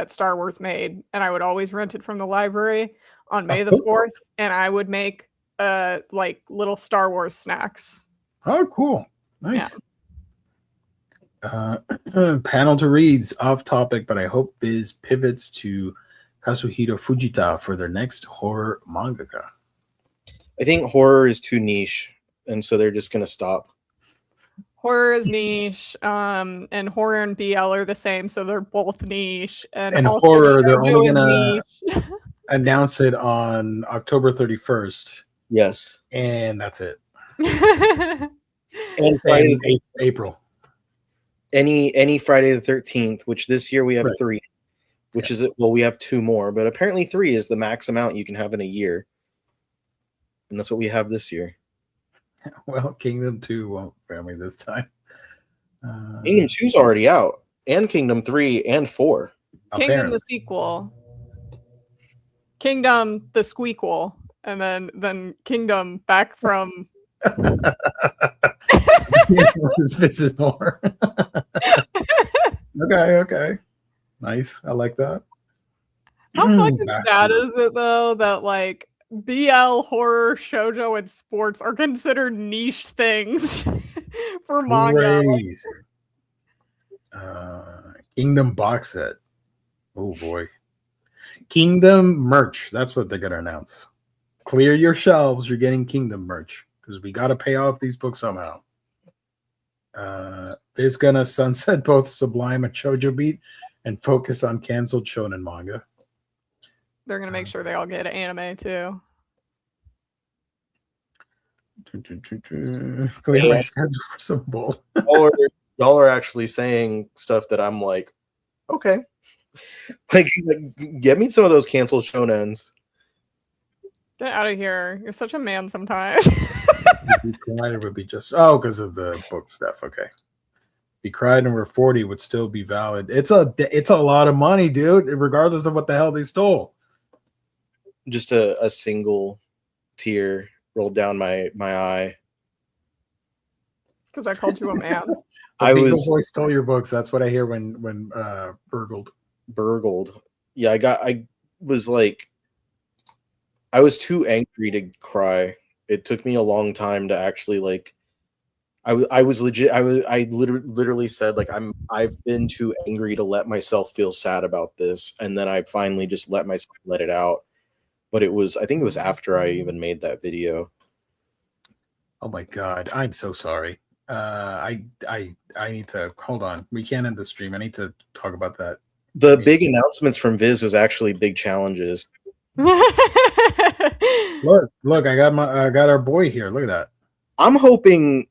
Star Wars made, and I would always rent it from the library on May the 4th, and I would make like little Star Wars snacks. Oh, cool. Nice. Yeah. Panel to reads, off topic, but I hope Biz pivots to Kazuhiro Fujita for their next horror mangaka. I think horror is too niche, and so they're just going to stop. Horror is niche, and horror and BL are the same, so they're both niche. And horror, they're only going to announce it on October 31st. Yes. And that's it. And Friday, April. Any Friday the 13th, which this year we have 3, which is, well, we have 2 more, but apparently 3 is the max amount you can have in a year. And that's what we have this year. Well, Kingdom 2 won't fail me this time. Kingdom 2's already out, and Kingdom 3 and 4. Kingdom apparently. The sequel. Kingdom the squeakquel. And then Kingdom back from this is more. Okay. Nice. I like that. How fucking sad Bastard. is it though that like BL, horror, shoujo, and sports are considered niche things for manga? Crazy. Kingdom box set. Oh boy. Kingdom merch. That's what they're gonna announce. Clear your shelves. You're getting Kingdom merch because we got to pay off these books somehow. It's gonna sunset both Sublime and Shoujo Beat and focus on canceled shonen manga. They're gonna make sure they all get anime too. Clear my schedule for some bull. Y'all are actually saying stuff that I'm like, okay. Like get me some of those canceled shonens. Get out of here! You're such a man sometimes. Be cried, it would be just because of the book stuff. Okay. Be cried and we're 40 would still be valid. It's a lot of money, dude, regardless of what the hell they stole. Just a single tear rolled down my eye. Because I called you a man. I Beagle was Boy stole your books. That's what I hear when burgled. Yeah, I was like, I was too angry to cry. It took me a long time to actually like. I was legit. I literally said like I've been too angry to let myself feel sad about this, and then I finally just let myself let it out. But I think it was after I even made that video. Oh my god, I'm so sorry. I need to hold on. We can't end the stream. I need to talk about that. The big announcements from Viz was actually big challenges. Look, I got our boy here. Look at that. I'm hoping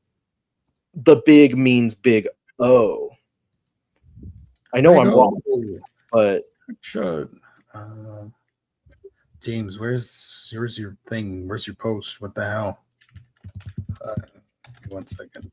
the big means big O. I know I'm wrong, but should. James, where's your thing? Where's your post? What the hell? 1 second.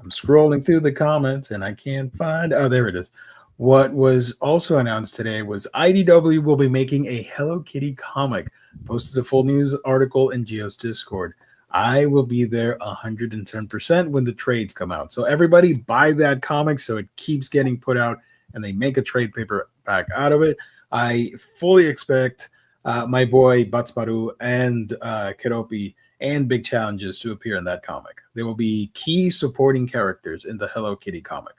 I'm scrolling through the comments and I can't find. Oh, there it is. What was also announced today was IDW will be making a Hello Kitty comic. Posted a full news article in Geo's Discord. I will be there 110% when the trades come out. So everybody buy that comic so it keeps getting put out and they make a trade paperback out of it. I fully expect my boy Batsmaru and Keropi and Big Challenges to appear in that comic. They will be key supporting characters in the Hello Kitty comic.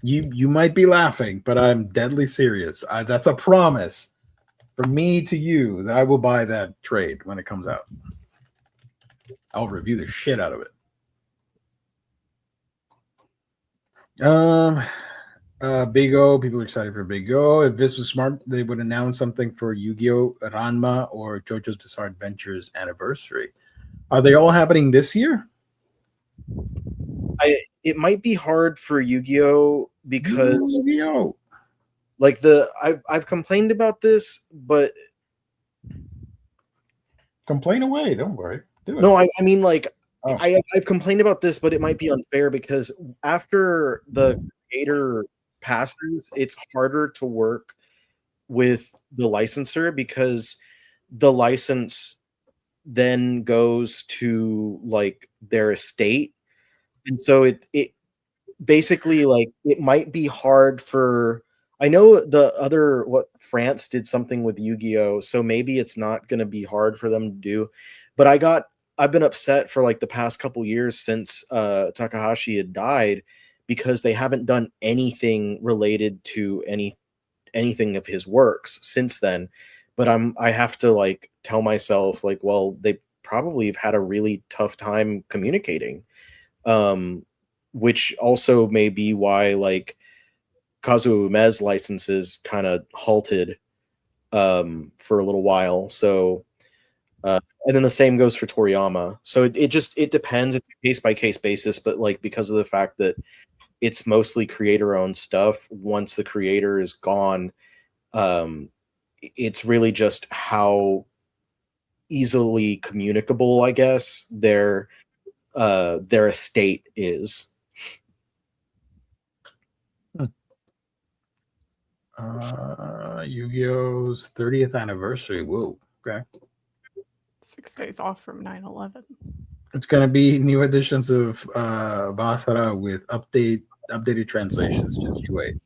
You might be laughing, but I'm deadly serious. That's a promise from me to you that I will buy that trade when it comes out. I'll review the shit out of it. Big O, people are excited for Big O. If this was smart, they would announce something for Yu-Gi-Oh, Ranma, or JoJo's Bizarre Adventures anniversary. Are they all happening this year? It might be hard for Yu-Gi-Oh because Yu-Gi-Oh! Like I've complained about this, but Complain away. Don't worry. Do it. no, I mean like Oh. I've complained about this, but it might be unfair because after the creator passes, it's harder to work with the licensor because the license then goes to like their estate, and so it basically like it might be hard for. I know France did something with Yu-Gi-Oh, so maybe it's not going to be hard for them to do. But I've been upset for like the past couple years since Takahashi had died because they haven't done anything related to anything of his works since then. But I have to like tell myself like, well, they probably have had a really tough time communicating, which also may be why like Kazuo Ume's licenses kind of halted for a little while. So, and then the same goes for Toriyama. So it depends. It's a case by case basis, but like because of the fact that it's mostly creator owned stuff, once the creator is gone, it's really just how easily communicable, I guess, their estate is. Yu-Gi-Oh's 30th anniversary. Whoa. Okay. 6 days off from 9/11. It's gonna be new editions of Basara with updated translations. Just you wait.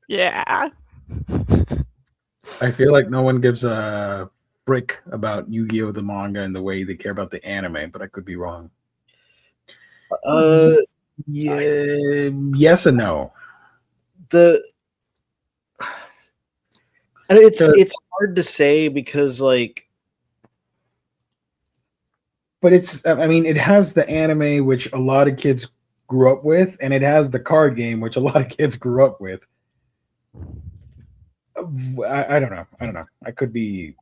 Yeah. I feel like no one gives a brick about Yu-Gi-Oh! The manga and the way they care about the anime, but I could be wrong. Yeah, yes and no. And it's hard to say because like, but it's, I mean, it has the anime which a lot of kids grew up with, and it has the card game which a lot of kids grew up with. I don't know. I don't know. I could be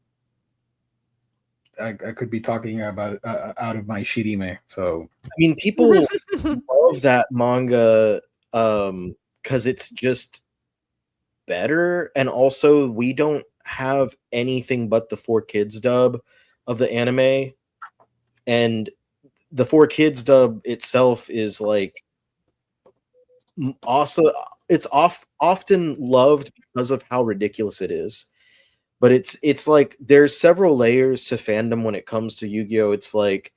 talking about it, out of my shirime. So I mean, people love that manga because it's just better, and also we don't have anything but the 4Kids dub of the anime, and the 4Kids dub itself is like also it's often loved because of how ridiculous it is. But it's like there's several layers to fandom when it comes to Yu-Gi-Oh! It's like,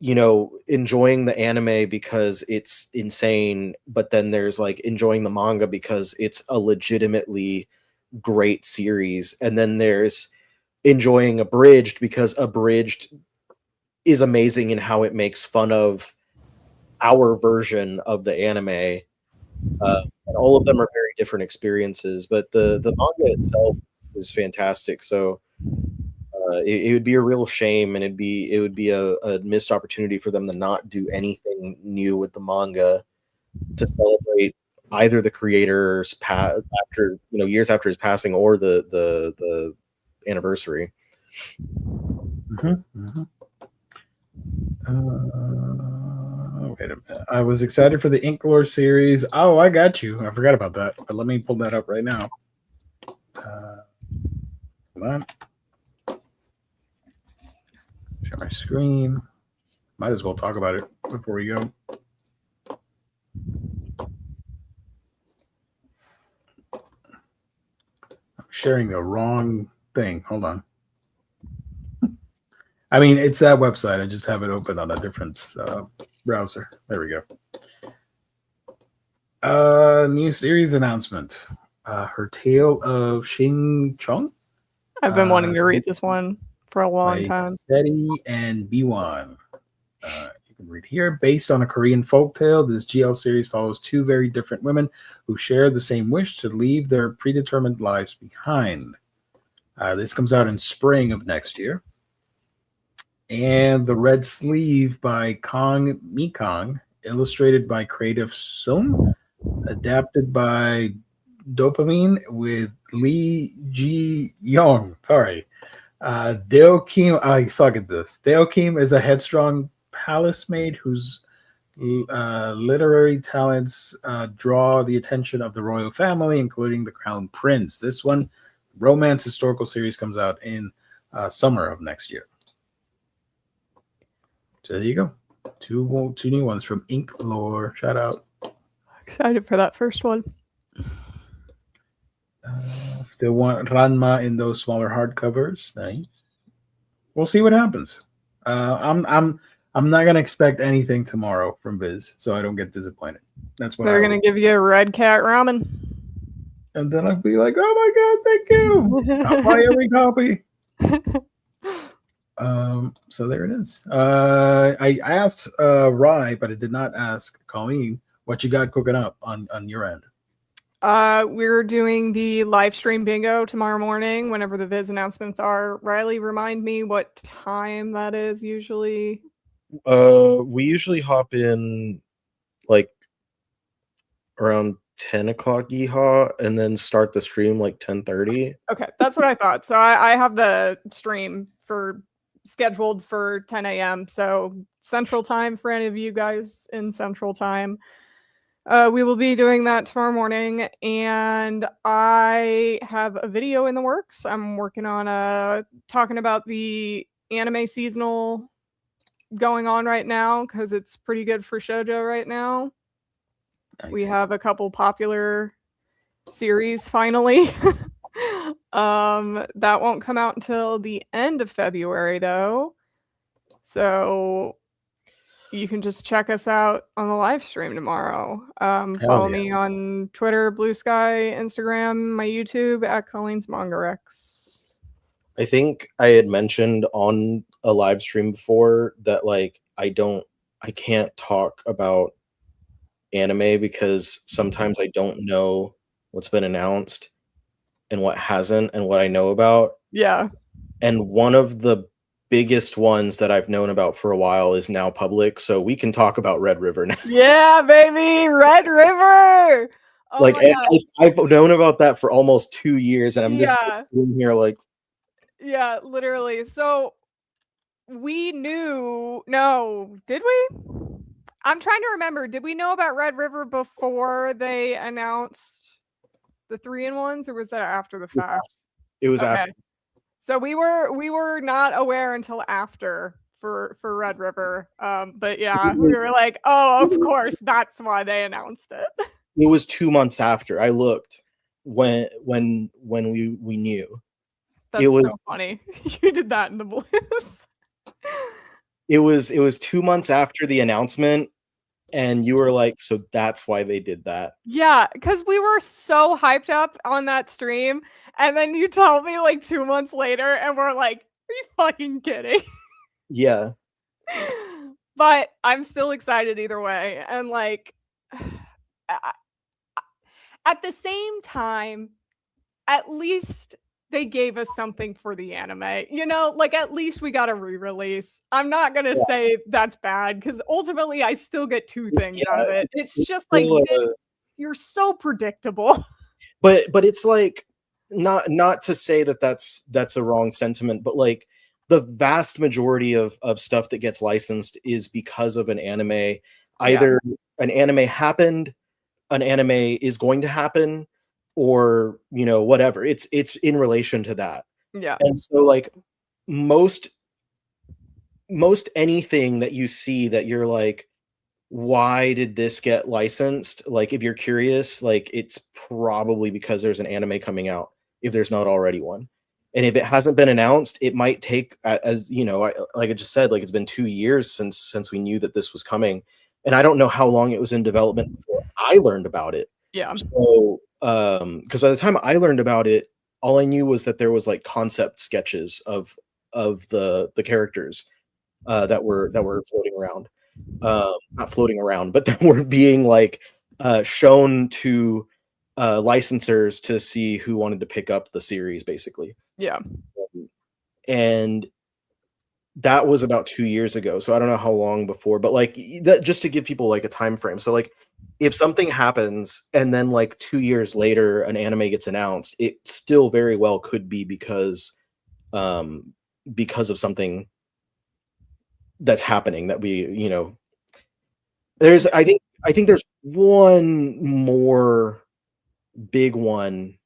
you know, enjoying the anime because it's insane, but then there's like enjoying the manga because it's a legitimately great series, and then there's enjoying Abridged because Abridged is amazing in how it makes fun of our version of the anime. And all of them are very different experiences, but the manga itself is fantastic. So it would be a real shame, and it would be a missed opportunity for them to not do anything new with the manga to celebrate either the creator's after, you know, years after his passing, or the anniversary. Wait a minute. I was excited for the Inklore series. Oh, I got you. I forgot about that. But let me pull that up right now. Come on. Share my screen. Might as well talk about it before we go. I'm sharing the wrong thing. Hold on. I mean, it's that website. I just have it open on a different browser. There we go. New series announcement. Her Tale of Xing Chong. I've been wanting to read this one for a long time. Seti and B1. You can read here. Based on a Korean folktale, this GL series follows two very different women who share the same wish to leave their predetermined lives behind. This comes out in spring of next year. And The Red Sleeve by Kong Mikong, illustrated by Creative Sum, adapted by Dopamine with Lee Ji Young. Sorry. Deo Kim, I suck at this. Deo Kim is a headstrong palace maid whose literary talents draw the attention of the royal family, including the crown prince. This one, romance historical series, comes out in summer of next year. So there you go. Two new ones from Ink Lore. Shout out. Excited for that first one. Still want Ranma in those smaller hardcovers. Nice. We'll see what happens. I'm not gonna expect anything tomorrow from Viz, so I don't get disappointed. That's what they're gonna give you a red cat ramen, and then I'll be like, "Oh my god, thank you! I'll buy every copy." So there it is. I asked Rye, but I did not ask Colleen what you got cooking up on your end. We're doing the live stream bingo tomorrow morning whenever the Viz announcements are. Riley, remind me what time that is usually. We usually hop in like around 10 o'clock EHA and then start the stream like 10:30. Okay, that's what I thought. So I have the stream scheduled for 10 a.m. So Central Time for any of you guys in Central Time. We will be doing that tomorrow morning, and I have a video in the works. I'm working on talking about the anime seasonal going on right now because it's pretty good for shoujo right now. Nice. We have a couple popular series finally. That won't come out until the end of February though. So you can just check us out on the live stream tomorrow. Follow me on Twitter, Blue Sky, Instagram, my YouTube at Colleen's Manga Rex. I think I had mentioned on a live stream before that like I can't talk about anime because sometimes I don't know what's been announced and what hasn't and what I know about. Yeah. And one of the biggest ones that I've known about for a while is now public, so we can talk about Red River now. Yeah, baby, Red River. Oh like my God. I've known about that for almost 2 years, and I'm just Yeah. sitting here like, Yeah, literally. So we knew. No, did we? I'm trying to remember. Did we know about Red River before they announced the 3-in-1s, or was that after the fact? it was Okay. after. So we were not aware until after for Red River. But yeah, we were like, oh, of course, that's why they announced it. It was 2 months after I looked when we knew. That's It was so funny. You did that in the blues. It was 2 months after the announcement, and you were like, so that's why they did that. Yeah, because we were so hyped up on that stream, and then you tell me like 2 months later, and we're like, are you fucking kidding? Yeah. But I'm still excited either way. And like, at the same time, at least they gave us something for the anime. You know, like at least we got a re-release. I'm not going to say that's bad because ultimately I still get two things out of it. It's just like, you're so predictable. But it's like, not to say that that's a wrong sentiment, but like the vast majority of stuff that gets licensed is because of an anime. Either an anime happened, an anime is going to happen, or whatever. It's in relation to that. Yeah. And so like most anything that you see that you're like, why did this get licensed? Like if you're curious, like it's probably because there's an anime coming out, if there's not already one. And if it hasn't been announced, it might take, as like I just said, like it's been 2 years since we knew that this was coming. And I don't know how long it was in development before I learned about it. Yeah. So, because by the time I learned about it, all I knew was that there was like concept sketches of the characters that were floating around. Not floating around, but that were being like shown to licensors to see who wanted to pick up the series, basically. Yeah. And that was about 2 years ago, so I don't know how long before, but like that, just to give people like a time frame. So like if something happens and then like 2 years later an anime gets announced, it still very well could be because of something that's happening that we there's I think there's one more big one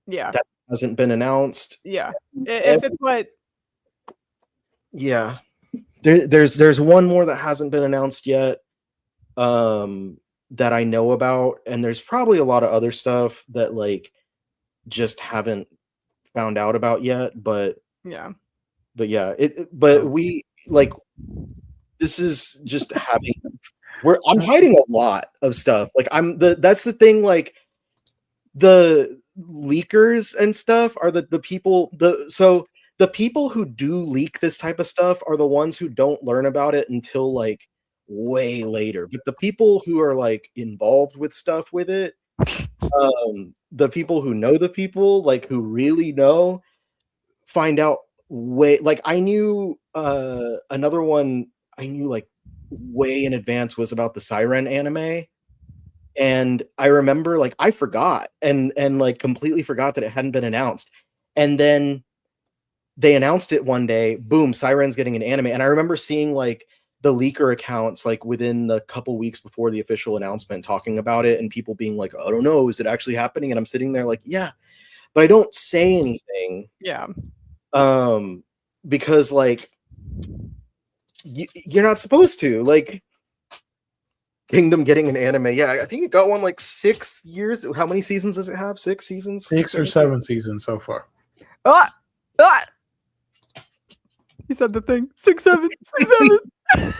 that hasn't been announced. Yeah. If it's what there's one more that hasn't been announced yet that I know about, and there's probably a lot of other stuff that like just haven't found out about yet, but we like, this is just having I'm hiding a lot of stuff. Like that's the thing, like the leakers and stuff are the people the people who do leak this type of stuff are the ones who don't learn about it until like way later. But the people who are like involved with stuff with it, the people who know the people, like who really know, find out way, like I knew another one I knew like way in advance was about the Siren anime. And I remember like I forgot and like completely forgot that it hadn't been announced. And then they announced it one day, boom, Siren's getting an anime. And I remember seeing like the leaker accounts like within the couple weeks before the official announcement talking about it, and people being like, I don't know, is it actually happening? And I'm sitting there like, yeah, but I don't say anything. Yeah. Because like you're not supposed to. Like Kingdom getting an anime. Yeah, I think it got one like 6 years. How many seasons does it have? 6 seasons? 6 or 7 seasons so far. He said the thing. 6, 7, 6, 7.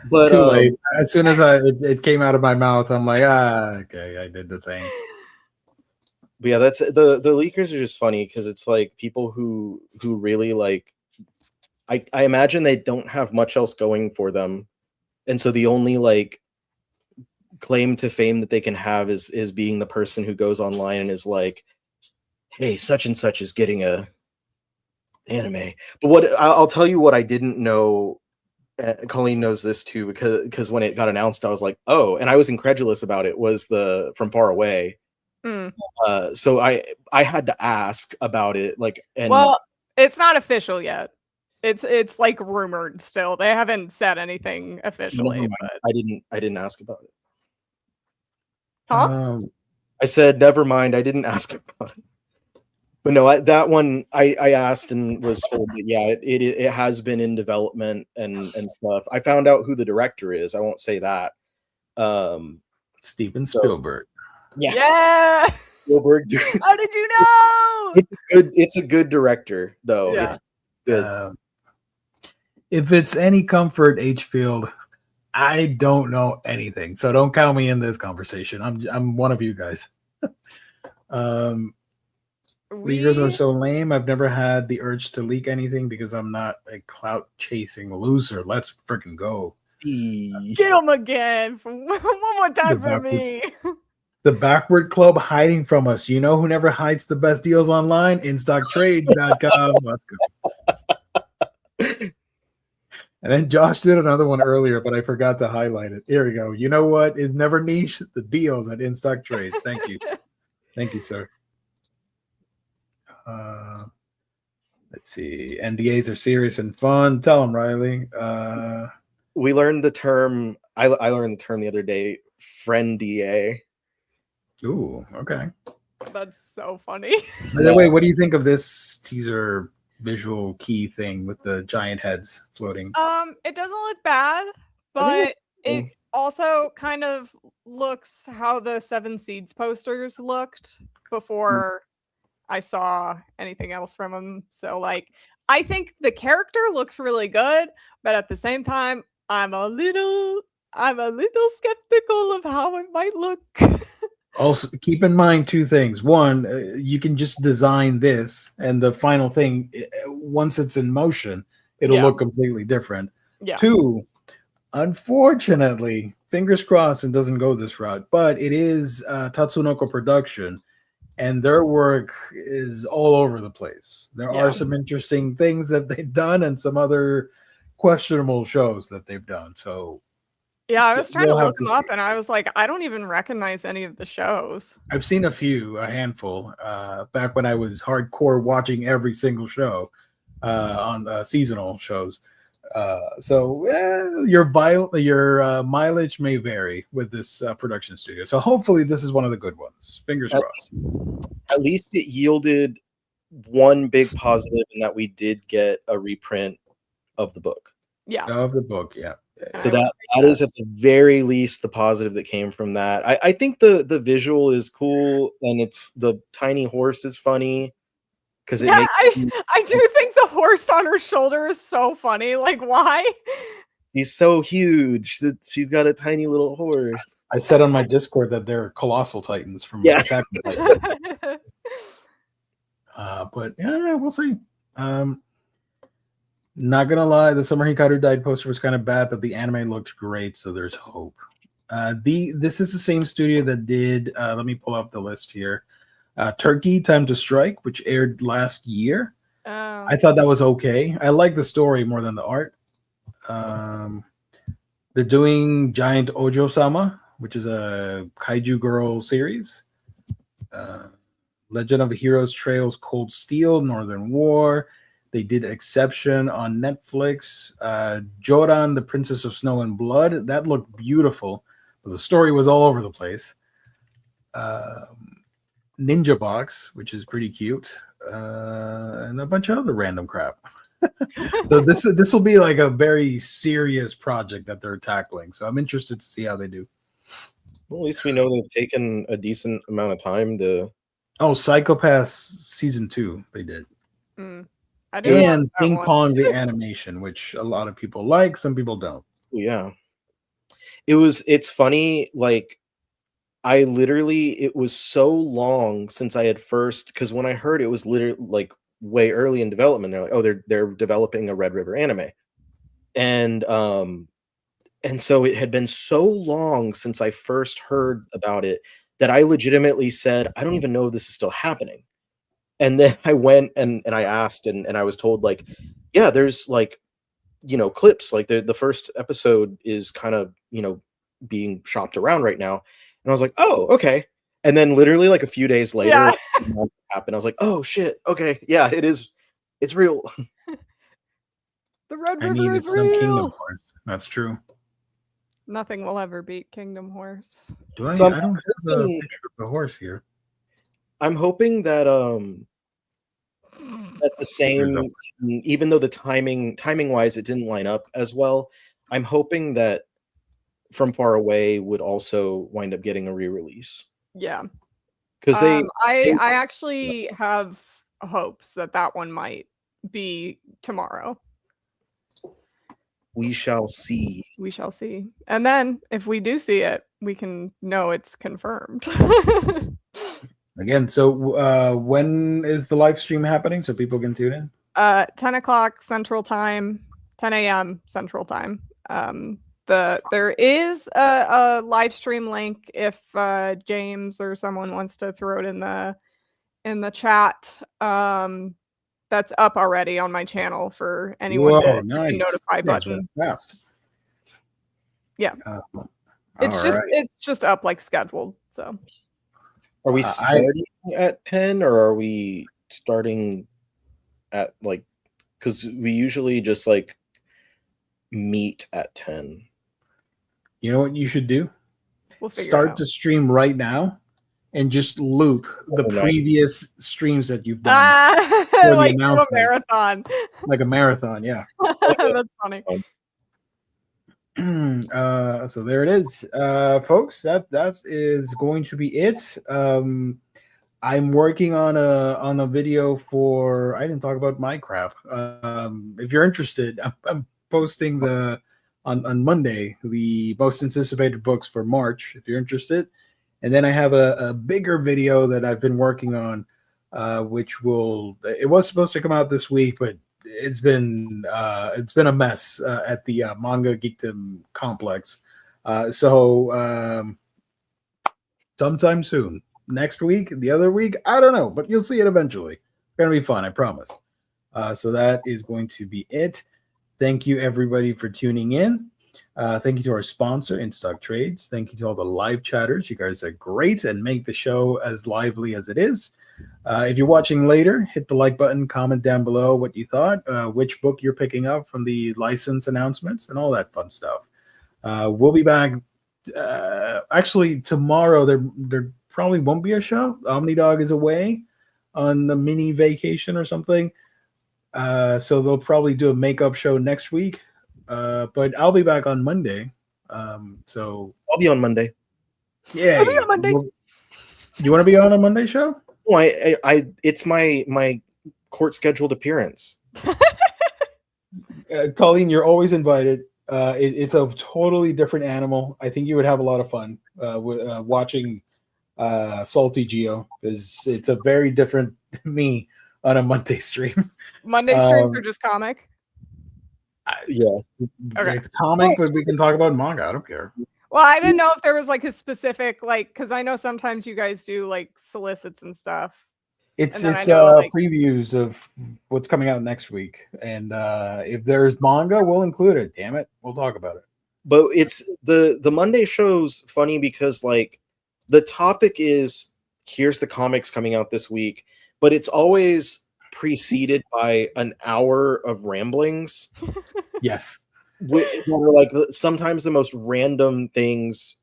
But Too late. As soon as it came out of my mouth, I'm like, okay, I did the thing. But yeah, that's the leakers are just funny because it's like people who really like. I imagine they don't have much else going for them, and so the only like claim to fame that they can have is being the person who goes online and is like, hey, such and such is getting a anime. But what I'll tell you what I didn't know, Colleen knows this too, because when it got announced I was like, oh, and I was incredulous about it, was the From Far Away. So I had to ask about it, like, and well, it's not official yet. It's like rumored still. They haven't said anything officially. But... I didn't ask about it. Huh? I said, never mind. I didn't ask about it. But no, that one I asked and was told that yeah, it has been in development and stuff. I found out who the director is. I won't say that. Steven Spielberg. Yeah. Spielberg. How did you know? It's a good director though. Yeah. It's good. If it's any comfort, H-Field, I don't know anything, so don't count me in this conversation. I'm one of you guys. Leakers are so lame. I've never had the urge to leak anything because I'm not a clout chasing loser. Let's freaking go. Get him again. One more time for me. The Backward Club hiding from us. You know who never hides the best deals online? InStockTrades.com. Let's go. And then Josh did another one earlier, but I forgot to highlight it. Here we go. You know what is never niche? The deals at InStock Trades. Thank you. Thank you, sir. Let's see. NDAs are serious and fun. Tell them, Riley. We learned the term. I learned the term the other day. Friend DA. Ooh, okay. That's so funny. By the way, what do you think of this teaser visual key thing with the giant heads floating? It doesn't look bad, but it also kind of looks how the Seven Seeds posters looked before I saw anything else from them. So like, I think the character looks really good, but at the same time, I'm a little skeptical of how it might look. Also, keep in mind two things. One, you can just design this, and the final thing, once it's in motion, it'll look completely different. Yeah. Two, unfortunately, fingers crossed, it doesn't go this route, but it is Tatsunoko production, and their work is all over the place. There are some interesting things that they've done, and some other questionable shows that they've done. So. Yeah, I was trying to look them up, and I was like, I don't even recognize any of the shows. I've seen a handful, back when I was hardcore watching every single show on seasonal shows. So your mileage may vary with this production studio. So hopefully this is one of the good ones. Fingers crossed. At least it yielded one big positive in that we did get a reprint of the book. Yeah. Of the book, yeah. So that is at the very least the positive that came from that. I think the visual is cool, and it's the tiny horse is funny because it makes. I do think the horse on her shoulder is so funny. Like, why? He's so huge that she's got a tiny little horse. I said on my Discord that they're colossal titans from Attack on Titan. But yeah, we'll see. Not gonna lie, the Summer Hikaru Died poster was kind of bad, but the anime looked great, so there's hope. This is the same studio that did. Let me pull up the list here. Turkey: Time to Strike, which aired last year. I thought that was okay. I like the story more than the art. They're doing Giant Ojo-sama, which is a kaiju girl series. Legend of Heroes Trails: Cold Steel, Northern War. They did Exception on Netflix. Joran, the Princess of Snow and Blood. That looked beautiful, but the story was all over the place. Ninja Box, which is pretty cute, and a bunch of other random crap. So this will be like a very serious project that they're tackling. So I'm interested to see how they do. Well, at least we know they've taken a decent amount of time to. Oh, Psychopaths season 2, they did. I do and Ping Pong the animation, which a lot of people like, some people don't. Yeah. It's funny, like I literally, it was so long since I had first, because when I heard it was literally like way early in development, they're like, oh, they're developing a Red River anime. And so it had been so long since I first heard about it that I legitimately said, I don't even know if this is still happening. And then I went and I asked, and I was told, like, yeah, there's like, clips, like the first episode is kind of, being shopped around right now. And I was like, oh, okay. And then literally like a few days later, Yeah. it happened. I was like, oh shit, okay, yeah, it's real. The Red I River needed is some Kingdom real. Hearts. That's true. Nothing will ever beat Kingdom Horse. Do I? So I don't have a picture of the horse here. I'm hoping that at the same, even though the timing wise it didn't line up as well, I'm hoping that From Far Away would also wind up getting a re-release, Yeah. because I actually have hopes that one might be tomorrow. we shall see. We shall see. And then if we do see it, we can know it's confirmed. Again, so when is the live stream happening so people can tune in? 10 o'clock Central Time, 10 a.m. Central Time. There is a live stream link if James or someone wants to throw it in the chat. That's up already on my channel for anyone to hit the notify button. Fast. Yeah. It's just up like scheduled. So Are we starting at 10, or are we starting at like, because we usually just like meet at 10? You know what you should do? we'll figure it Start out. to stream right now and just loop the Oh, nice. previous streams that you've done. Like do a announcements. marathon. Like a marathon, yeah. That's funny. So there it is, folks. That is going to be it. I'm working on a video for. I didn't talk about Minecraft. If you're interested, I'm posting on Monday the most anticipated books for March. If you're interested, and then I have a bigger video that I've been working on, which it was supposed to come out this week, but it's been a mess at the Manga Geekdom complex. So sometime soon, next week, the other week, I don't know, but you'll see it eventually. It's gonna be fun, I promise. So that is going to be it. Thank you everybody for tuning in. Thank you to our sponsor, In Stock Trades. Thank you to all the live chatters. You guys are great and make the show as lively as it is. If you're watching later, hit the like button, comment down below what you thought, which book you're picking up from the license announcements, and all that fun stuff. We'll be back. Actually, tomorrow there probably won't be a show. Omnidog is away on a mini vacation or something. So they'll probably do a makeup show next week. But I'll be back on Monday. So I'll be on Monday. Yeah. I'll be on Monday. You want to be on a Monday show? No, I it's my court scheduled appearance. Colleen, you're always invited. It's a totally different animal. I think you would have a lot of fun with watching Salty Geo, because it's a very different me on a Monday stream. Monday streams are just comic. Yeah. Okay. It's comic, but we can talk about manga. I don't care. Well, I didn't know if there was like a specific, like, because I know sometimes you guys do like solicits and stuff. It's And then I know, like- previews of what's coming out next week, and if there's manga, we'll include it. Damn it, we'll talk about it. But it's the Monday show's funny because like the topic is, here's the comics coming out this week, but it's always preceded by an hour of ramblings. Yes. That are like sometimes the most random things,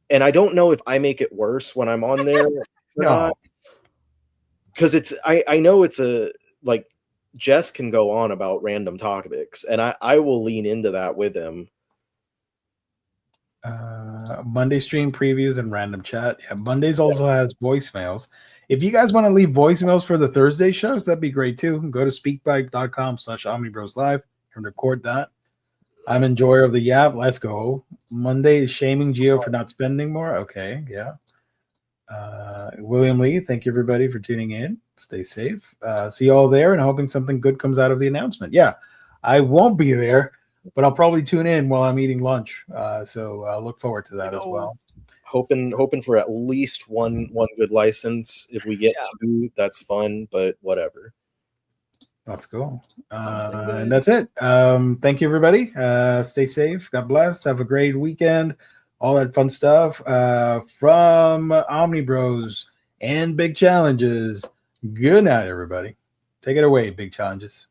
and I don't know if I make it worse when I'm on there. No. Because it's I know it's a like Jess can go on about random topics, and I will lean into that with him. Monday stream previews and random chat. Yeah, Mondays also has voicemails. If you guys want to leave voicemails for the Thursday shows, that'd be great too. Go to speakpipe.com/omnibroslive and record that. I'm enjoyer of the yap. Let's go. Monday is shaming Geo for not spending more. Okay, yeah. William Lee, thank you everybody for tuning in. Stay safe. See you all there, and hoping something good comes out of the announcement. Yeah, I won't be there, but I'll probably tune in while I'm eating lunch. So look forward to that as well. Hoping for at least one good license. If we get two, that's fun, but whatever. Let's go. Something good. And that's it. Thank you, everybody. Stay safe. God bless. Have a great weekend. All that fun stuff from Omnibros and Big Challenges. Good night, everybody. Take it away, Big Challenges.